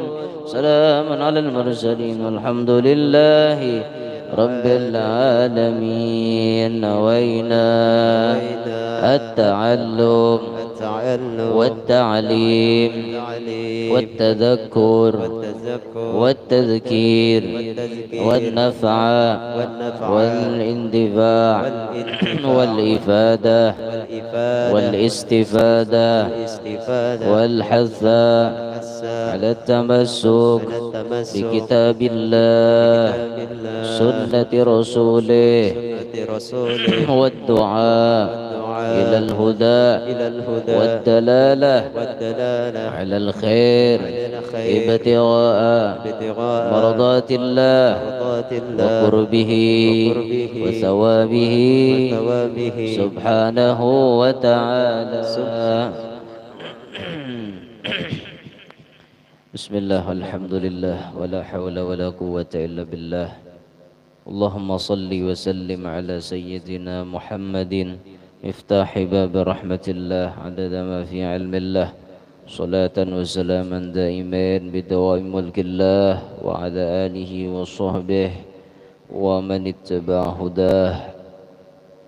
سلام على المرسلين والحمد لله رب العالمين. نوينا التعلم والتعليم والتذكر والتذكير والنفع والاندفاع والإفادة والاستفادة والحث على التمسك بكتاب الله سنة رسوله والدعاء إلى الهدى والدلالة على الخير ابتغاء مرضات الله وقربه وثوابه سبحانه وتعالى. بسم الله والحمد لله ولا حول ولا قوة إلا بالله. اللهم صل وسلم على سيدنا محمد مفتاح باب رحمة الله عدد ما في علم الله صلاة وسلاما دائمين بدوام ملك الله وعلى آله وصحبه ومن اتبع هداه.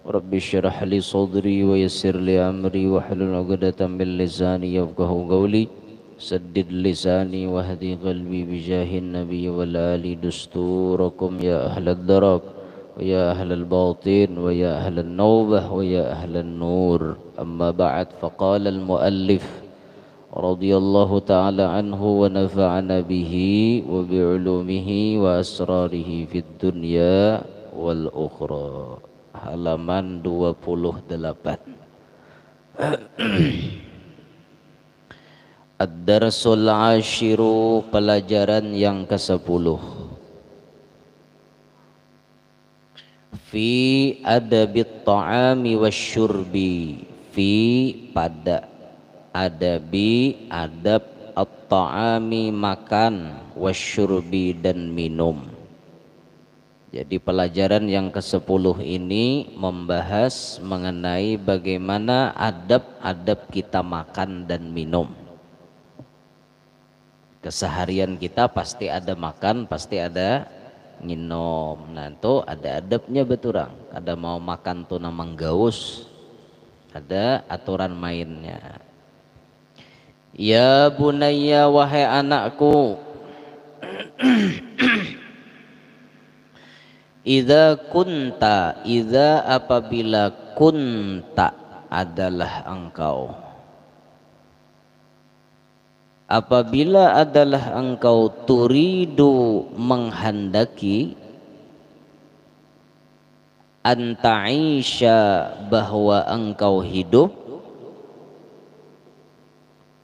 رب اشرح لي صدري ويسر لي أمري واحلل عقدة من لساني يفقهوا قولي سدد لساني واهدي قلبي بجاه النبي والآل دستوركم يا أهل الدرك ويا أهل الباطن ويا أهل النوبة ويا أهل النور. أما بعد، فقال المؤلف رضي الله تعالى عنه ونفعنا به وبعلومه وأسراره في الدنيا والأخرى. Halaman 28. Ad-darsul ashiru, pelajaran yang ke-10. Fi adabit ta'ami wasyurbi, fi pada adabi adab at-ta'ami makan wasyurbi dan minum. Jadi pelajaran yang ke-10 ini membahas mengenai bagaimana adab-adab kita makan dan minum. Keseharian kita pasti ada makan, pasti ada minum. Nah itu ada adabnya beturang. Ada mau makan tuh namang gaus, ada aturan mainnya. Ya bunayya, wahai anakku, idza kunta, idza apabila kunta adalah engkau, apabila adalah engkau turidu menghendaki anta'isha bahwa engkau hidup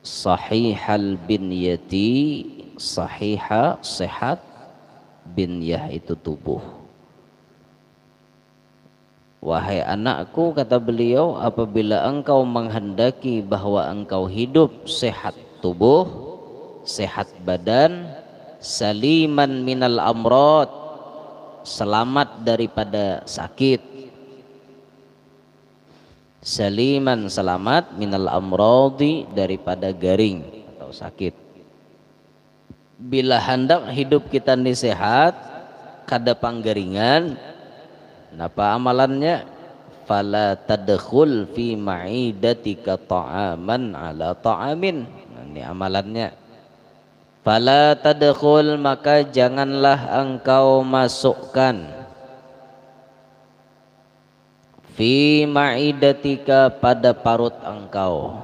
sahihal binyati, sahiha sehat, binyah itu tubuh. Wahai anakku, kata beliau, apabila engkau menghendaki bahwa engkau hidup sehat tubuh, sehat badan, saliman minal amrod, selamat daripada sakit, saliman selamat minal amrodi daripada garing atau sakit. Bila hendak hidup kita ini sehat, kada panggaringan, napa amalannya? Fala tadkhul fi ma'idatika ta'aman ala ta'amin. Ini amalannya. Fala tadkhul, maka janganlah engkau masukkan, fi ma'idatika pada parut engkau,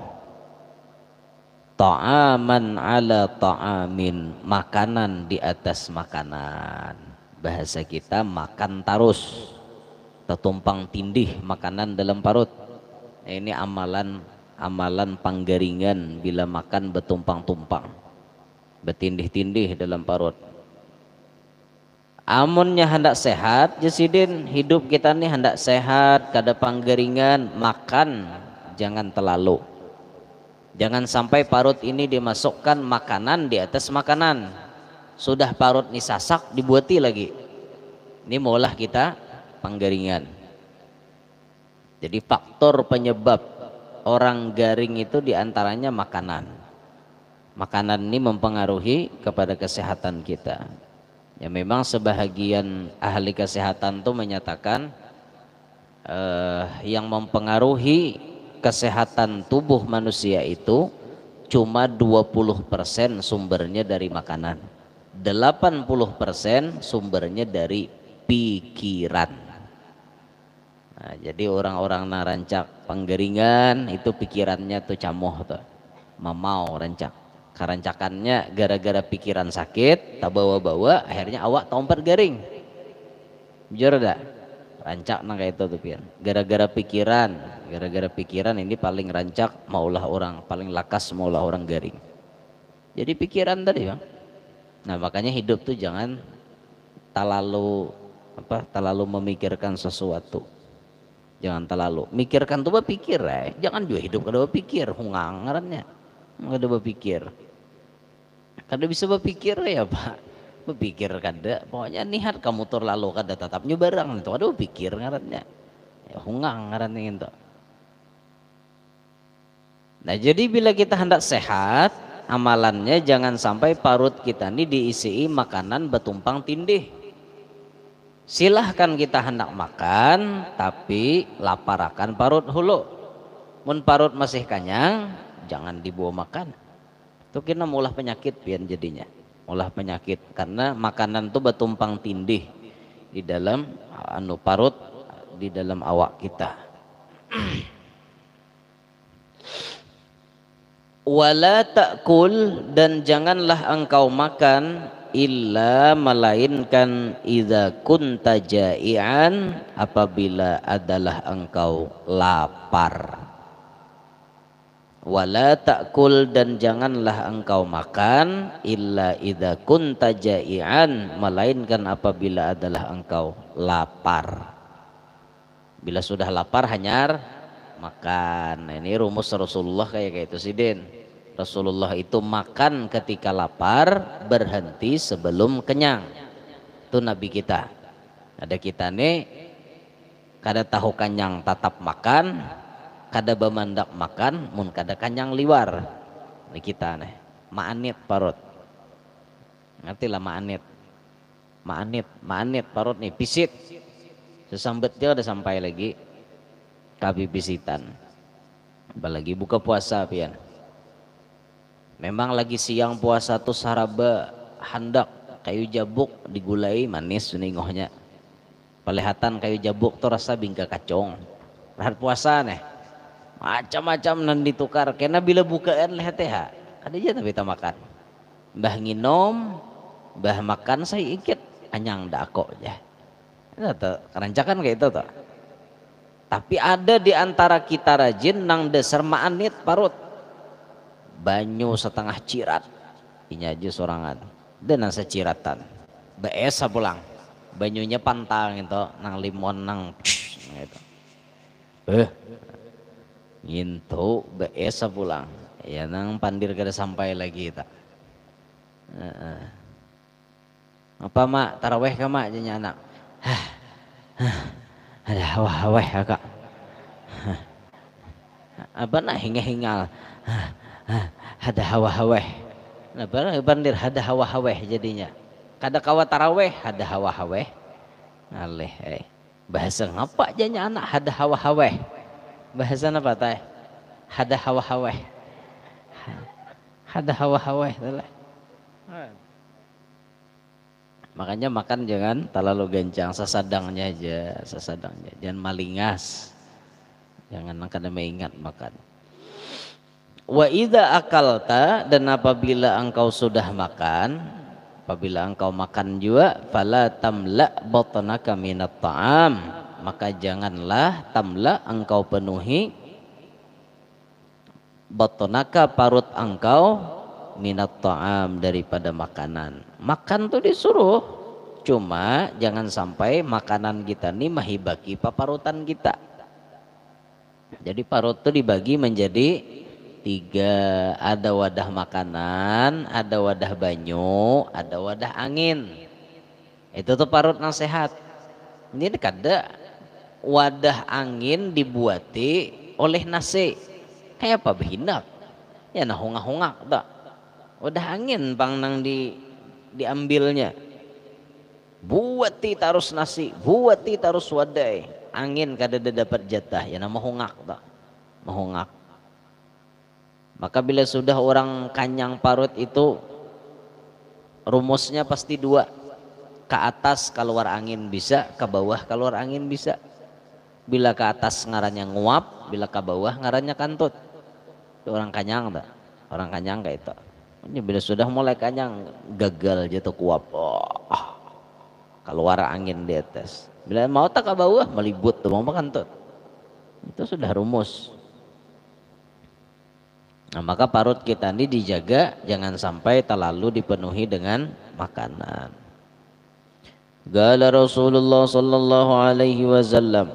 ta'aman ala ta'amin, makanan di atas makanan. Bahasa kita makan tarus, tetumpang tindih makanan dalam parut. Ini amalan panggaringan bila makan betumpang-tumpang, betindih-tindih dalam parut. Amunnya hendak sehat, jasidin hidup kita nih hendak sehat, kada panggaringan, makan jangan terlalu. Jangan sampai parut ini dimasukkan makanan di atas makanan. Sudah parut nih sasak dibuati lagi. Ini maulah kita panggaringan. Jadi faktor penyebab orang garing itu diantaranya makanan. Makanan ini mempengaruhi kepada kesehatan kita. Ya memang sebahagian ahli kesehatan itu menyatakan yang mempengaruhi kesehatan tubuh manusia itu cuma 20% sumbernya dari makanan, 80% sumbernya dari pikiran. Nah, jadi orang-orang narancak penggaringan itu pikirannya tuh camoh tuh, mamau rancak, Karancakannya gara-gara pikiran sakit, tak bawa-bawa, akhirnya awak tomper garing. Jujur dah, rancak nang kayak itu tuh pian. Gara-gara pikiran ini paling rancak maulah orang, paling lakas maulah orang garing. Jadi pikiran tadi bang. Nah makanya hidup tuh jangan terlalu memikirkan sesuatu. Jangan terlalu mikirkan tuh berpikir jangan juga hidup kada berpikir, hungang ngarannya. Kada berpikir. Kada bisa berpikir ya Pak. Berpikir kada, pokoknya nihat kamu terlalu kada tetap barang itu kada berpikir ngarannya. Ya hungang ngarannya itu. Nah jadi bila kita hendak sehat, amalannya jangan sampai parut kita ini diisi makanan betumpang tindih. Silahkan kita hendak makan, tapi laparakan parut hulu. Mun parut masih kanyang, jangan dibawa makan. Itu kena mulah penyakit pian jadinya. Mulah penyakit karena makanan itu betumpang tindih di dalam parut di dalam awak kita. Wala ta'kul, dan janganlah engkau makan illa melainkan idza kunta ja'ian, apabila adalah engkau lapar. Wala ta'kul, dan janganlah engkau makan illa idza kunta ja'ian, melainkan apabila adalah engkau lapar. Bila sudah lapar hanyar makan. Nah, ini rumus Rasulullah kayak itu sidin. Rasulullah itu makan ketika lapar, berhenti sebelum kenyang. Itu Nabi kita. Ada kita nih kada tahu kenyang tatap makan, kada bemandak makan, mun kada kenyang liwar. Ini kita nih ma'anit parut. Ngerti lah ma'anit. Ma'anit parut nih pisit. Sesambet dia udah sampai lagi kabi pisitan. Apalagi buka puasa pian. Memang lagi siang puasa tuh saraba handak kayu jabuk digulai manis ningohnya. Pelihatan kayu jabuk tuh rasa bingka kacong. Rahat puasa nih. Macam-macam nan ditukar. Kena bila bukaan lihat ya. Ada aja tapi kita makan. Mbah nginom, mbah makan saya ikut anyang dako aja. Itu tuh kerancakan kayak itu tuh. Tapi ada di antara kita rajin nang dasar ma'anit parut. Banyu setengah cirat. Ini aja sorangan. Dan nang seciratan. Beesa pulang. Banyunya pantang itu nang limon nang gitu. Ngintu beesa pulang. Ya nang pandir kada sampai lagi kita. Apa mak taraweh ka mak janya anak. Ada hawah-hawah kakak. Apa nak hinga-hingal. Ada hawah-hawah. Nah bandir ada hawah-hawah jadinya. Kada kawa taraweh ada hawah-hawah. Aleh bahasa ngapa janya anak ada hawah-hawah. Bahasa apa teh? Ada hawah-hawah. Ada hawah-hawah. Makanya makan jangan terlalu gancang, sesadangnya aja, sesadangnya. Jangan malingas. Jangan kada mengingat makan. Wa idza akalta, dan apabila engkau sudah makan, apabila engkau makan juga, fala tamla batnaka minat ta'am, maka janganlah tamla engkau penuhi batnaka parut engkau minat ta'am daripada makanan. Makan tuh disuruh, cuma jangan sampai makanan kita nih mahibaki paparutan kita. Jadi parut tuh dibagi menjadi 3, ada wadah makanan, ada wadah banyu, ada wadah angin. Itu tuh parut yang sehat. Ini kada wadah angin dibuati oleh nasi. Kayak apa behinak? Ya nah hongak-hongak tak. Wadah angin pang nang diambilnya. Buati tarus nasi, buati tarus wadai. Angin kada dapat jatah, ya nama hongak tak. Mahongak. Maka bila sudah orang kanyang parut itu rumusnya pasti 2. Ke atas keluar angin bisa, ke bawah keluar angin bisa. Bila ke atas ngarannya nguap, bila ke bawah ngarannya kantut. Itu orang kanyang tak? Orang kanyang kayak itu. Ini bila sudah mulai kenyang gagal jatuh kuap. Keluar angin di atas. Bila mau tak ke bawah melibut tuh mau makan tuh. Itu sudah rumus. Nah, maka parut kita ini dijaga jangan sampai terlalu dipenuhi dengan makanan. Qala Rasulullah sallallahu alaihi wasallam,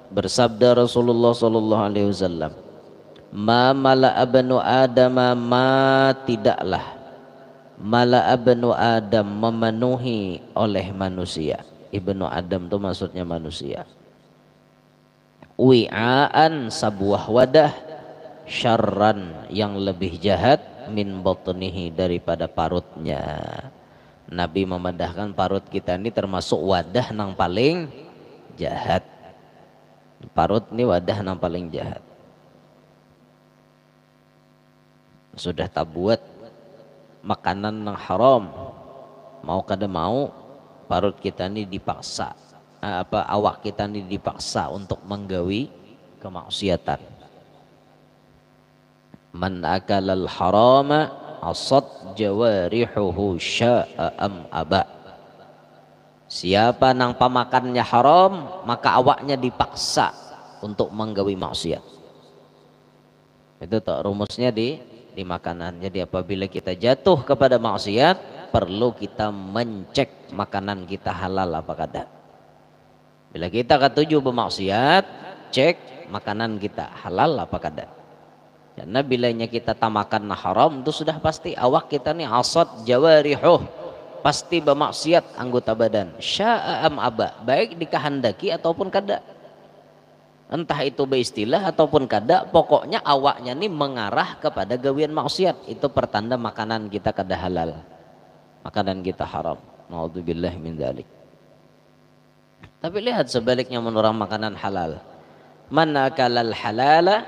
bersabda Rasulullah sallallahu alaihi wasallam, ma mala abnu adam ma tidaklah mala abnu adam memenuhi oleh manusia. Ibnu Adam itu maksudnya manusia. Wi'aan sebuah wadah syarran yang lebih jahat min batnihi daripada parutnya. Nabi memandahkan parut kita ini termasuk wadah nang paling jahat. Parut ini wadah nang paling jahat. Sudah tak buat makanan nang haram, mau kada mau parut kita ini dipaksa, awak kita ini dipaksa untuk menggawi kemaksiatan. Man akalal harama asad jawarihuhu sya'a am aba. Siapa nang pamakannya haram maka awaknya dipaksa untuk menggawi maksiat. Itu tak rumusnya di makanan. Jadi apabila kita jatuh kepada maksiat perlu kita mencek makanan kita halal apa kada. Bila kita ketujuh bermaksiat, cek makanan kita halal apa kada. Karena bilanya kita tamakan haram itu sudah pasti awak kita nih asad jawarihuh, pasti bermaksiat anggota badan. Sya'a am aba, baik dikehendaki ataupun kada. Entah itu beristilah ataupun kada, pokoknya awaknya nih mengarah kepada gawian maksiat. Itu pertanda makanan kita kada halal, makanan kita haram. Naudzubillah min dzalik. Tapi lihat sebaliknya menurut makanan halal. Man akalal halala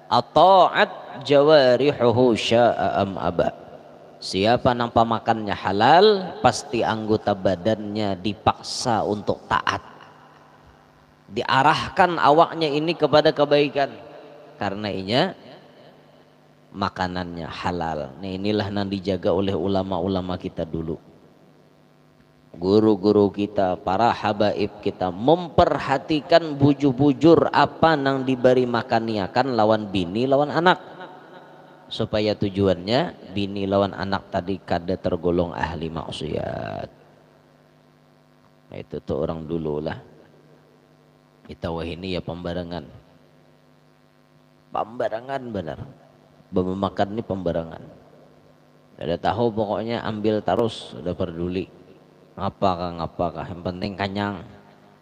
ata'at jawarihuhu sya'a am aba. Siapa nang pamakannya halal pasti anggota badannya dipaksa untuk taat. Diarahkan awaknya ini kepada kebaikan karena inya makanannya halal. Nah, inilah yang dijaga oleh ulama-ulama kita dulu. Guru-guru kita, para habaib kita memperhatikan bujur-bujur apa nang diberi makaniakan lawan bini lawan anak, supaya tujuannya bini lawan anak tadi kada tergolong ahli maksiat. Nah, itu tuh orang dulu lah. Kita wah ini ya pembarangan benar. Memakan ini pembarangan. Ada tahu pokoknya ambil terus, udah peduli. Ngapakah, yang penting kenyang.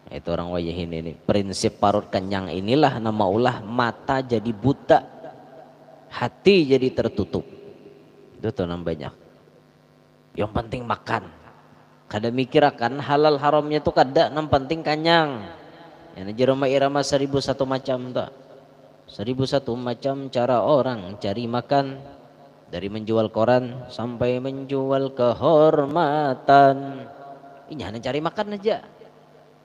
Itu orang wayahin ini. Prinsip parut kenyang inilah nama ulah mata jadi buta, hati jadi tertutup. Itu tuh banyak. Yang penting makan. Kada mikir akan halal haramnya tuh kada, yang penting kenyang. Yang irama 1001 macam tak. 1001 macam cara orang cari makan, dari menjual koran sampai menjual kehormatan. Ini hanya cari makan aja.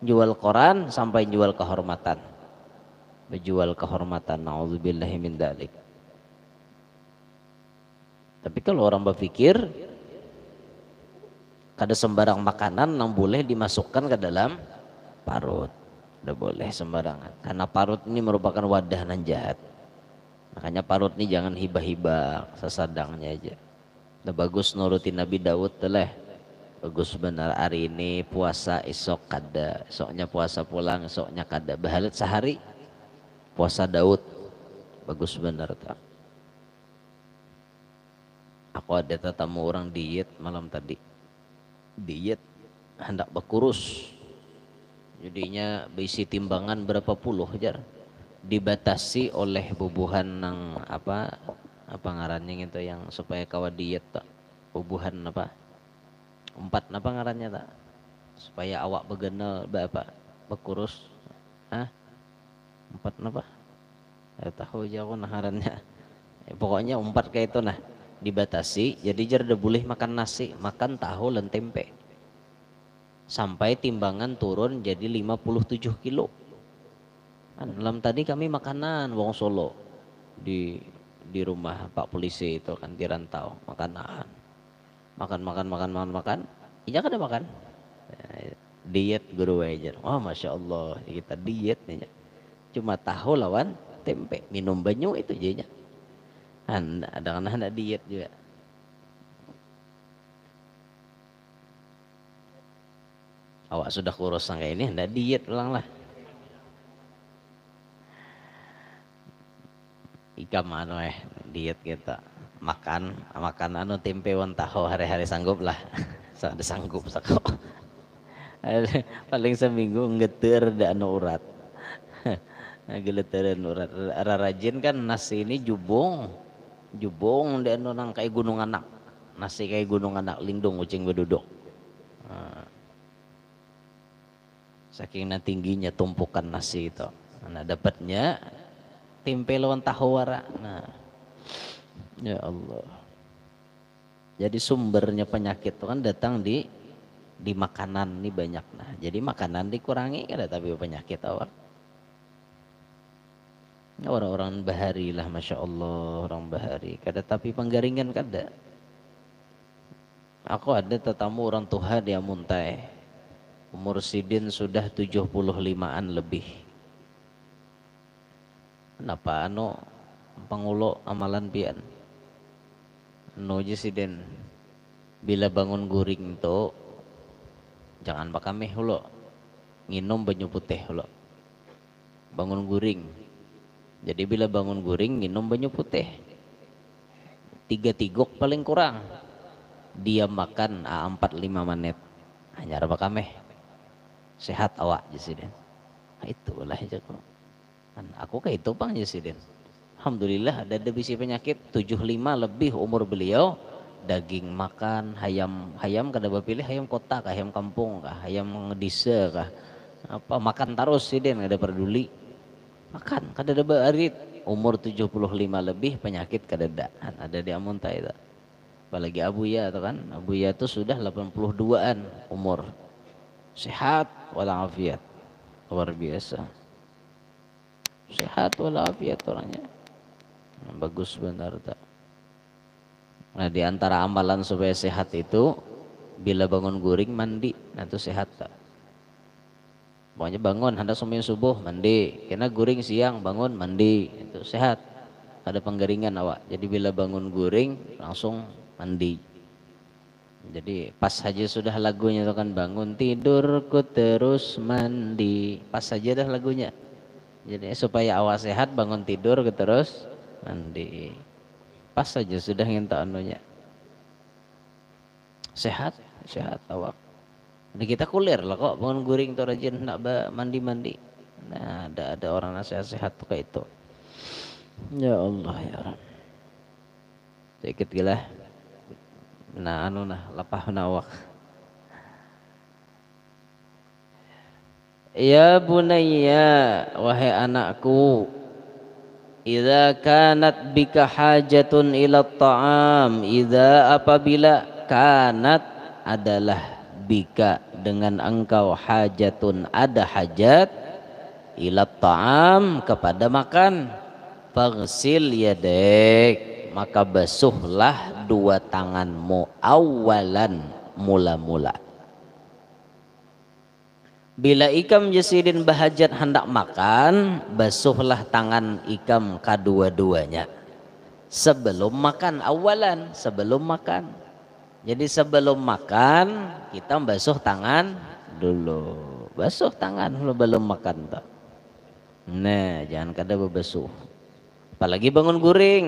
Jual koran sampai jual kehormatan. Berjual kehormatan. Nauzubillahi min dzalik. Tapi kalau orang berpikir kada sembarang makanan yang boleh dimasukkan ke dalam parut. Tidak boleh sembarangan. Karena parut ini merupakan wadah nan jahat. Makanya parut ini jangan hibah-hibah, sesadangnya aja. Udah bagus nurutin Nabi Daud telah. Bagus benar hari ini puasa, esok kada. Esoknya puasa pulang, esoknya kada. Bahalat sehari puasa Daud. Bagus benar tak. Aku ada tetamu orang diet malam tadi. Diet hendak berkurus. Jadinya berisi timbangan berapa puluh jar, dibatasi oleh bubuhan nang apa ngarannya itu yang supaya kawa diet tak, bubuhan apa 4 apa ngarannya tak, supaya awak begenal apa berkurus 4 apa tahu aja aku ngarannya pokoknya 4 kayak itu nah dibatasi. Jadi jar dah boleh makan nasi, makan tahu dan tempe sampai timbangan turun jadi 57 kilo. Malam tadi kami makanan wong Solo di di rumah Pak Polisi itu kan di rantau, makan iya kada makan. Diet guru aja. Oh masya Allah kita diet nih. Cuma tahu lawan tempe, minum banyu itu aja. Ada anak diet juga. Awak sudah kurus kayak ini, hendak diet ulang lah. Ika mana diet kita makan anu tempe wan tahu hari-hari sanggup lah. Ada sanggup sakau. Paling seminggu ngeter da anu urat. Geleteran urat. Rajin kan nasi ini jubung da anu nang kayak gunung anak. Nasi kayak gunung anak lindung ucing beduduk. Saking tingginya tumpukan nasi itu. Nah dapatnya tempe lawan tahu wara. Nah, ya Allah. Jadi sumbernya penyakit itu kan datang di makanan nih banyak. Nah, jadi makanan dikurangi kada tapi penyakit awak. Orang-orang bahari lah, masya Allah orang bahari. Kada tapi penggaringan kada. Aku ada tetamu orang tua dia muntai. Umur sidin sudah 75-an lebih. Kenapa anu pangulo amalan pian anu jesiden bila bangun guring to jangan pakameh hulo nginum banyu putih hulo bangun guring. Jadi bila bangun guring nginum banyu putih 3 tigok paling kurang, dia makan 4-5 menit hanya pakameh sehat awak jesiden. Itulah aja kok. Aku kayak itu pang Jesiden. Alhamdulillah ada bisi penyakit 75 lebih umur beliau, daging makan, hayam kada bapilih hayam kota kah, hayam kampung kah, hayam ngedise kah, apa makan terus Siden kada peduli. Makan kada ada barit, umur 75 lebih penyakit kada ada di amuntai itu. Apalagi Abuya itu kan, Abuya itu sudah 82-an umur. Sehat walafiat. Luar biasa. Sehat walafiat orangnya. Bagus benar tak. Nah di antara amalan supaya sehat itu bila bangun guring mandi, nah itu sehat tak. Pokoknya bangun hendak sembahyang subuh mandi, kena guring siang bangun mandi, itu sehat. Ada penggaringan awak. Jadi bila bangun guring langsung mandi. Jadi pas saja sudah lagunya itu kan bangun tidurku terus mandi, pas saja dah lagunya. Jadi supaya awak sehat bangun tidur terus mandi. Pas saja sudah nginta anunya. Sehat awak. Jadi kita kulir lah kok bangun guring tuh rajin nak mandi-mandi. Nah, ada orang nasihat-sehat tuh kayak itu. Ya Allah ya Rabb. Sedikit gila. Nah lapah awak. Ya bunayya, wahai anakku, idza kanat bika hajatun ila ta'am, idza apabila kanat adalah bika dengan engkau hajatun ada hajat ila ta'am kepada makan, faghsil yadek maka basuhlah 2 tanganmu awalan mula-mula. Bila ikam jasidin bahajat hendak makan, basuhlah tangan ikam kedua-duanya sebelum makan, awalan sebelum makan. Jadi sebelum makan kita basuh tangan dulu, basuh tangan dulu belum makan tak. Nah jangan kada berbasuh. Apalagi bangun guring,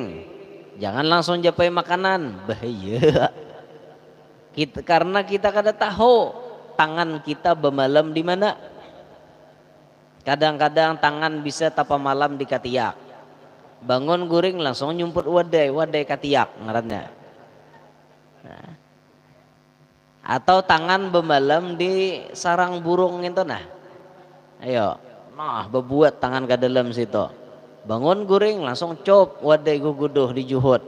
jangan langsung japai makanan, bahaya. Karena kita kada tahu tangan kita bemalam di mana. Kadang-kadang tangan bisa tapa malam di katiak. Bangun guring langsung nyumput wadai katiak ngarannya. Nah. Atau tangan bemalam di sarang burung itu nah. Ayo, bebuat tangan ke dalam situ. Bangun guring langsung cop wadai guguduh di juhud.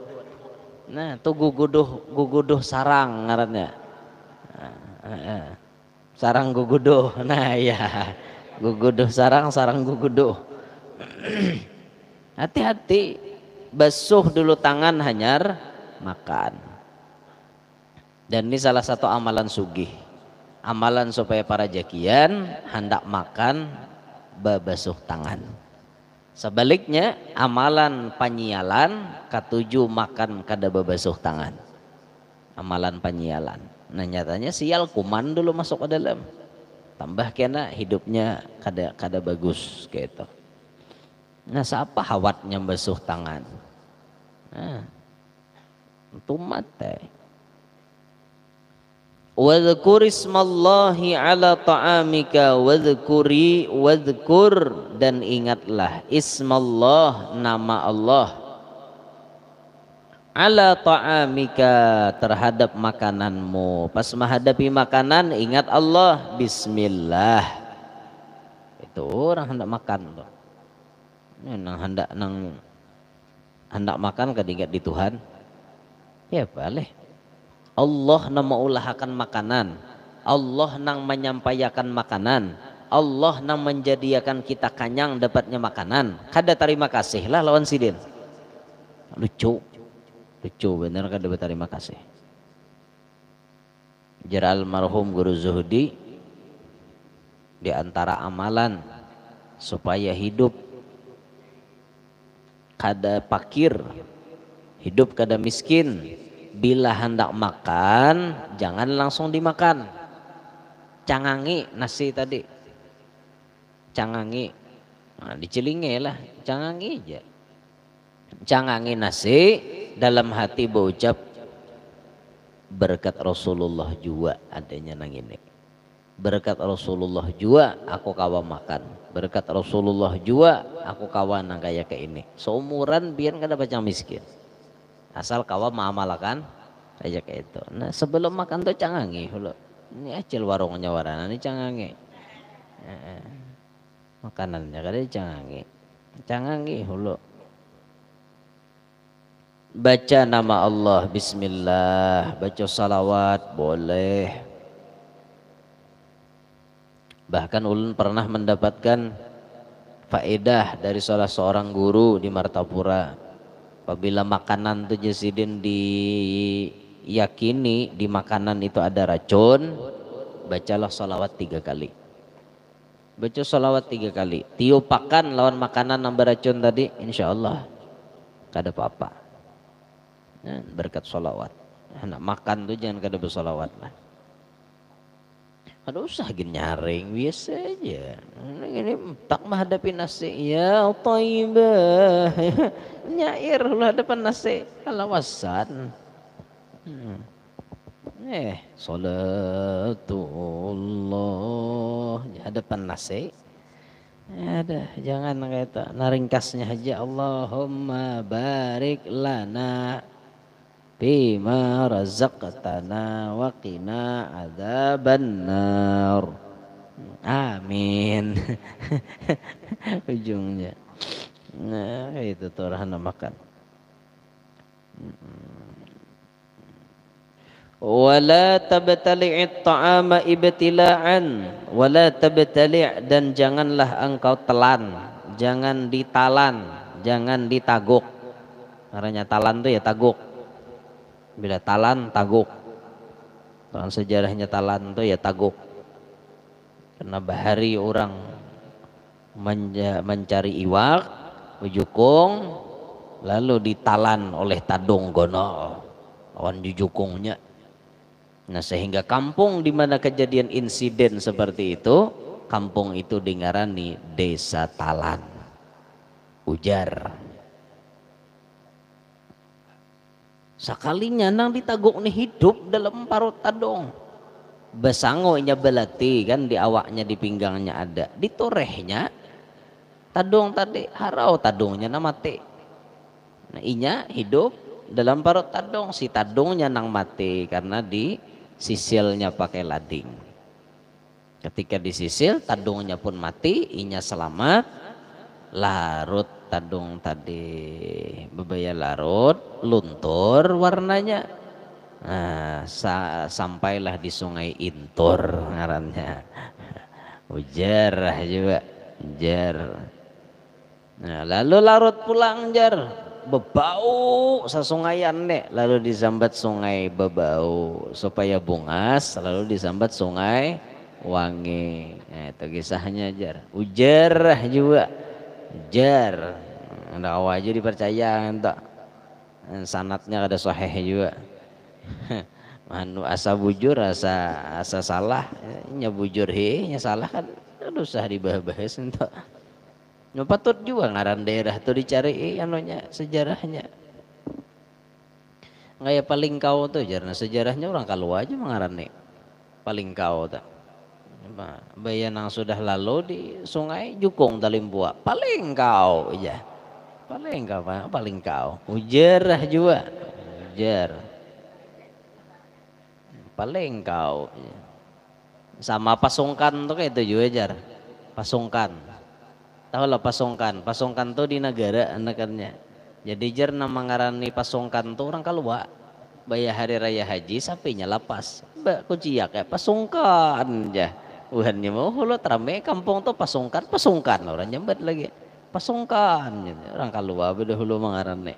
Nah, tuh guguduh sarang ngarannya. Sarang guguduh. Nah ya, guguduh sarang guguduh. Hati-hati. basuh dulu tangan hanyar makan. Dan ini salah satu amalan sugih, amalan supaya para jakian hendak makan babasuh tangan. Sebaliknya amalan panyialan katuju makan kada babasuh tangan, amalan panyialan. Nah nyatanya sial kuman dulu masuk ke dalam, tambah kena hidupnya kada bagus kayak itu. Nah siapa hawatnya basuh tangan? Nah itu mate. Wadhkur ismallahi ala ta'amika wadhkur dan ingatlah ismallah nama Allah ala ta'amika terhadap makananmu. Pas menghadapi makanan ingat Allah, bismillah. Itu orang hendak makan loh. Nang hendak makan kada ingat di Tuhan. Ya boleh. Allah nang mengulahakan makanan, Allah nang menyampaikan makanan, Allah nang menjadikan kita kanyang dapatnya makanan. Kada terima kasih lah lawan sidin. Lucu bener kada berterima kasih. Jar almarhum Guru Zuhdi, di antara amalan supaya hidup kada pakir, hidup kada miskin, bila hendak makan jangan langsung dimakan. Cangangi nasi tadi, cangangi, nah, dicelinge lah, cangangi aja. Cangangi nasi, dalam hati berucap berkat Rasulullah juga adanya nang ini. Berkat Rasulullah juga aku kawa makan. Berkat Rasulullah juga aku kawa nang kaya ke ini. Seumuran biar kada bacang miskin. Asal kawa mengamalkan aja kayak itu. Nah sebelum makan tuh cangangi hulu. Ini acil warungnya warana ini cangangi. Makanannya kada cangangi. Cangangi hulu. Baca nama Allah, bismillah, baca salawat boleh. Bahkan ulun pernah mendapatkan faedah dari salah seorang guru di Martapura. Apabila makanan itu jasidin diyakini di makanan itu ada racun, bacalah salawat 3 kali. Baca salawat 3 kali. Tiupakan lawan makanan yang beracun tadi, insya Allah kada apa-apa. Nah, berkat salawat. Nak makan tuh jangan kada bersalawat lah. Ada usah nyaring biasa aja. Ini tak menghadapi nasi ya thayyibah. Nyair lah depan nasi kalawasan. Salatullah di hadapan nasi. Ada jangan kayak itu. Naringkasnya aja Allahumma barik lana bima razaqtana wa qina adzabannar. Amin. Ujungnya. Nah, itu tuh orang makan. Wala tabtali'it ta'ama ibtila'an, wala tabtali' dan janganlah engkau telan, jangan ditalan, jangan ditaguk. Karena talan tuh ya taguk. Bila talan taguk, kalau sejarahnya talan itu ya taguk. Karena bahari orang mencari iwak, ujukung, lalu ditalan oleh tadung gono, lawan jujukungnya. Nah sehingga kampung di mana kejadian insiden seperti itu, kampung itu dingarani Desa Talan. Ujar. Sakalinya nang ditaguk nih hidup dalam parut tadong. Besangonya belati kan di awaknya di pinggangnya ada. Di torehnya tadong tadi harau tadongnya na mati. Nah inya hidup dalam parut tadong. Si tadongnya nang mati karena di sisilnya pakai lading. Ketika disisil tadongnya pun mati, inya selamat. Larut tadung tadi bebaya larut luntur warnanya. Nah, sampailah di Sungai Intur ngarannya. Ujar juga, ujar. Nah, lalu larut pulang jar. bebau sasungaian deh, lalu disambat sungai bebau, supaya bungas lalu disambat sungai wangi. Nah, itu kisahnya jar. Ujar juga, ujar. Ndak awak aja dipercaya entak. Sanatnya ada sahih juga. Manu asa bujur asa salah, nya bujur nya salah kan usah dibahas entak. Nu patut juga ngaran daerah tuh dicari anunya sejarahnya. Ngaya paling kau tuh jarna sejarahnya orang kalau aja mengarane paling kau tuh. Bayan yang sudah lalu di sungai Jukung Talimpua paling kau aja. Paling kau paling kau. Ujar juga. Ujar. Paling kau. Sama pasungkan tuh kayak itu juga jar. Pasungkan. Tahu lah pasungkan. Pasungkan tuh di negara anakannya. Jadi jar nama ngarani pasungkan tuh orang kalua. Bayar hari raya haji sapinya lapas. Mbak kuciak ya pasungkan aja. Uhannya mau hulu terame kampung tuh pasungkan orang nyambat lagi. Pasungkan orang kalua beda hulu mengarani.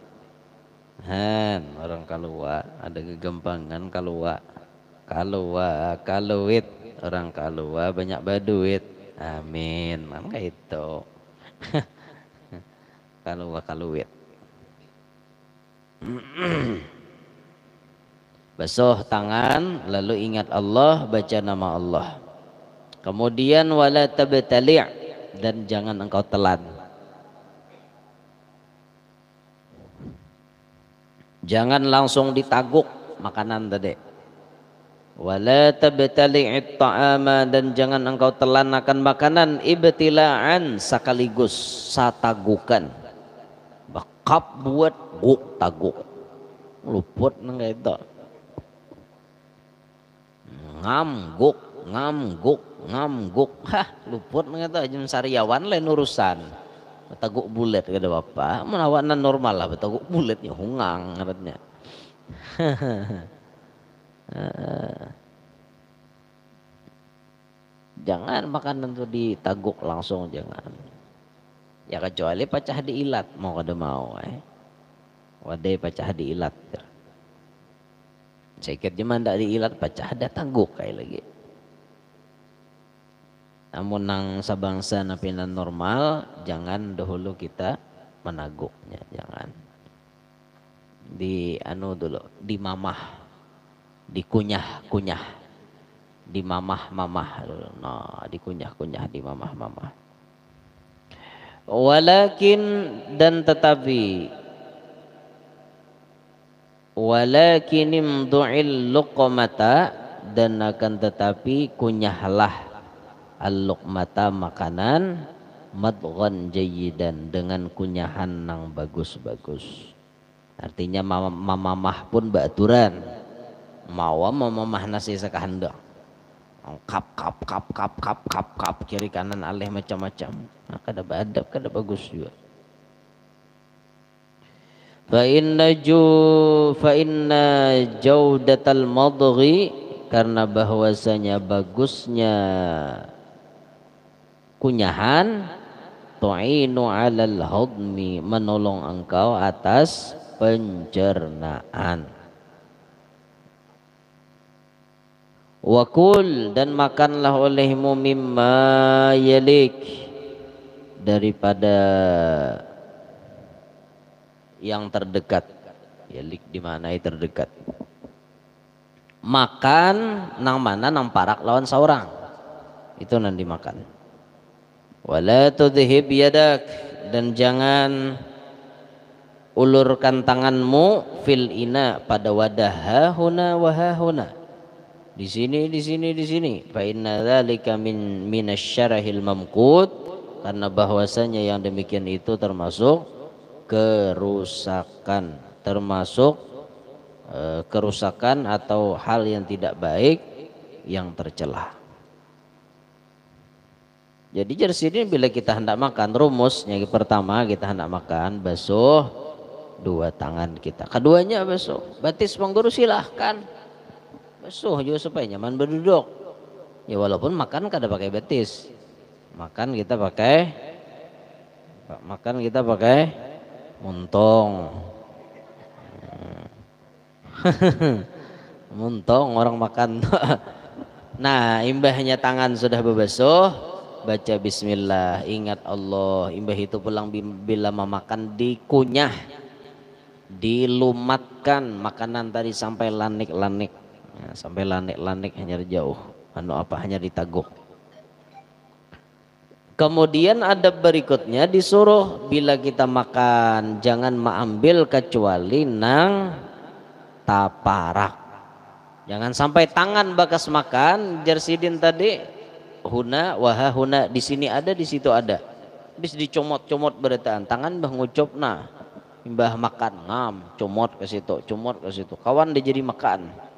Orang kalua ada kegampangan kalua. Kalua, kaluit, orang kalua banyak baduit, amin, mana itu, kalua kaluit, basuh tangan, lalu ingat Allah, baca nama Allah, kemudian wala tabtali' dan jangan engkau telan, jangan langsung ditaguk makanan tadi. Wala tabtali'it ta'ama dan jangan engkau telan akan makanan ibtila'an sekaligus satagukan. Bakap buat guk taguk. Luput nang itu. Ngamguk. Hah, luput nang itu jam sariawan lain urusan. Taguk bulat kada bapak. Menawanan normal lah taguk bulatnya hungang ngarannya. Jangan makanan itu ditaguk langsung, jangan ya, kecuali pecah diilat mau kada mau wadai pecah diilat sakit cuman ndak diilat pecah ada taguk kayak lagi. Namun nang sabangsa napinan normal jangan dahulu kita menaguknya, jangan di anu dulu di mamah dikunyah-kunyah, di mamah-mamah, nah dikunyah-kunyah, di mamah-mamah. Walakin dan tetapi, walakin imdu'il luqmata dan akan tetapi kunyahlah al-luqmata makanan madghan jayyidan dengan kunyahan nang bagus-bagus. Artinya mamah pun baturan. Mawa mamah nasi sekahendak kap kiri kanan alih macam-macam. Nah, kada beadab kada bagus juga. Fa inna jaudatal madghi karena bahwasanya bagusnya kunyahan tu'inu 'alal hadmi menolong engkau atas pencernaan. Wakul dan makanlah olehmu mimma yalik daripada yang terdekat. Yalik di mana terdekat. Makan nang mana nang parak lawan seorang. Itu nanti makan. Wala tudhib yadak dan jangan ulurkan tanganmu fil ina pada wadah hahuna wa hahuna. Di sini. Fa inna dzalika min asyarahil mamqut karena bahwasanya yang demikian itu termasuk kerusakan, kerusakan atau hal yang tidak baik yang tercela. Jadi dari sini bila kita hendak makan rumusnya pertama kita hendak makan basuh dua tangan kita, keduanya basuh, batis pengguru silahkan basuh juga supaya nyaman berduduk. Ya walaupun makan kada pakai betis, makan kita pakai Muntong. Muntong orang makan. Nah, imbahnya tangan sudah berbasuh, baca bismillah, ingat Allah. Imbah itu pulang bila memakan dikunyah, dilumatkan makanan tadi sampai lanik-lanik. Nah, sampai lanik-lanik hanya jauh. Hanya ditaguk. Kemudian adab berikutnya disuruh bila kita makan jangan mengambil kecuali nang taparak. Jangan sampai tangan bakas makan jersidin tadi huna waha huna di sini ada di situ ada. Bis dicomot-comot beretaan tangan bah ngucop nah mbah makan ngam comot ke situ kawan dia jadi makan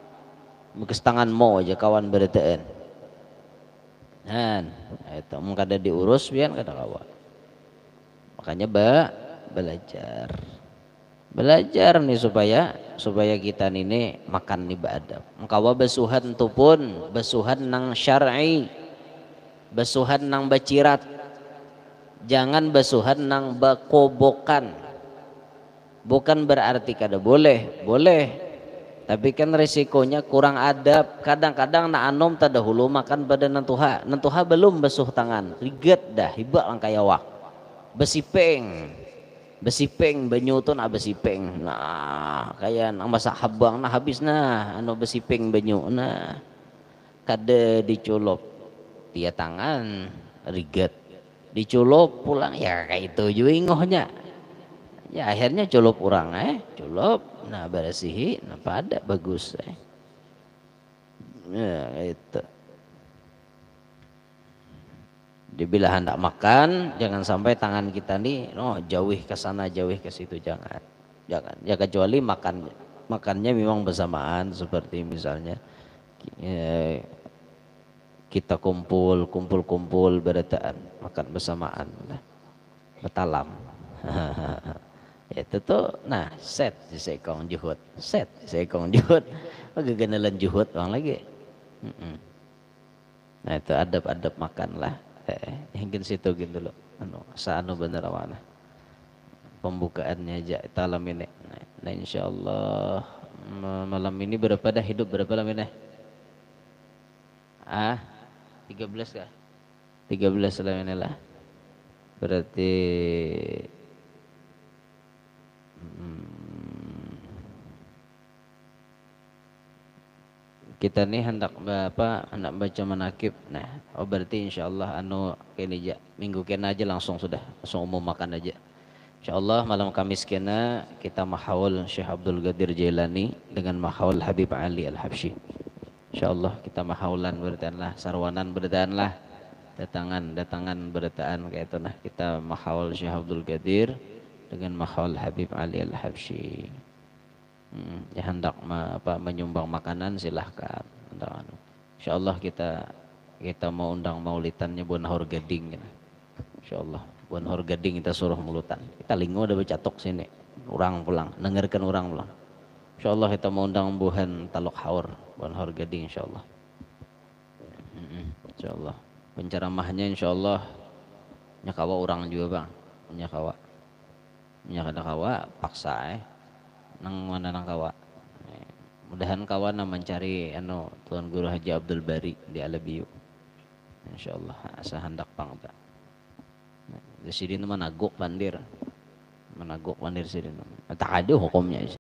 bekas tangan mau aja kawan beretaan. Dan itu mungkin ada diurus biar kada kawan. Makanya belajar nih supaya kita ini makan nih beradab. Engkawa basuhan tu pun basuhan nang syar'i, basuhan nang bacirat, jangan basuhan nang bakobokan. Bukan berarti kada boleh, tapi kan resikonya kurang adab. Kadang-kadang na anom tadahulu makan pada nentuha belum basuh tangan, riget dah hibak lang kayawak, besipeng banyuton besipeng nah kayak nang masak habang nah habis nah besipeng banyu nah kada diculop tia tangan riget diculop pulang ya kayak itu juga ingohnya ya akhirnya culop orang culop nah bersihi nah pada bagus ya itu. Bila hendak makan jangan sampai tangan kita nih jauh ke sana jauh ke situ jangan ya kecuali makannya memang bersamaan seperti misalnya kita kumpul beretaan makan bersamaan betalam itu tuh nah set sekong juhud gaganelan juhud orang lagi nah itu adab-adab makan lah hingga situ gitu loh saanu bener awana pembukaannya aja talam ini nah insyaallah malam ini berapa dah hidup berapa lama ini 13 kah 13 lah inilah berarti kita nih hendak baca manakib nah berarti insyaallah kini aja minggu kena aja langsung umum makan aja insyaallah malam Kamis kena kita mahaul Syekh Abdul Qadir Jailani dengan mahaul Habib Ali Al-Habsyi insyaallah kita mahaulan bertaan lah sarwanan bertaan lah datangan bertaan kayak itu nah kita mahaul Syekh Abdul Qadir dengan mahaul Habib Ali Al-Habsyi ya hendak menyumbang makanan silahkan insyaallah kita mau undang maulitannya Buan Hor Gading insyaallah Buan Hor Gading kita suruh mulutan kita lingo udah bercatok sini orang pulang dengarkan orang pulang insyaallah kita mau undang Buhan Talok Haur Buan Hor Gading insyaallah insyaallah penceramahnya insyaallah nyakawa orang juga bang nyakawa paksa nang mana nang kawa mudahan kawan mencari Tuan Guru Haji Abdul Bari di Alabiyu insyaallah asa hendak pang di sini menaguk pandir sini tak ada hukumnya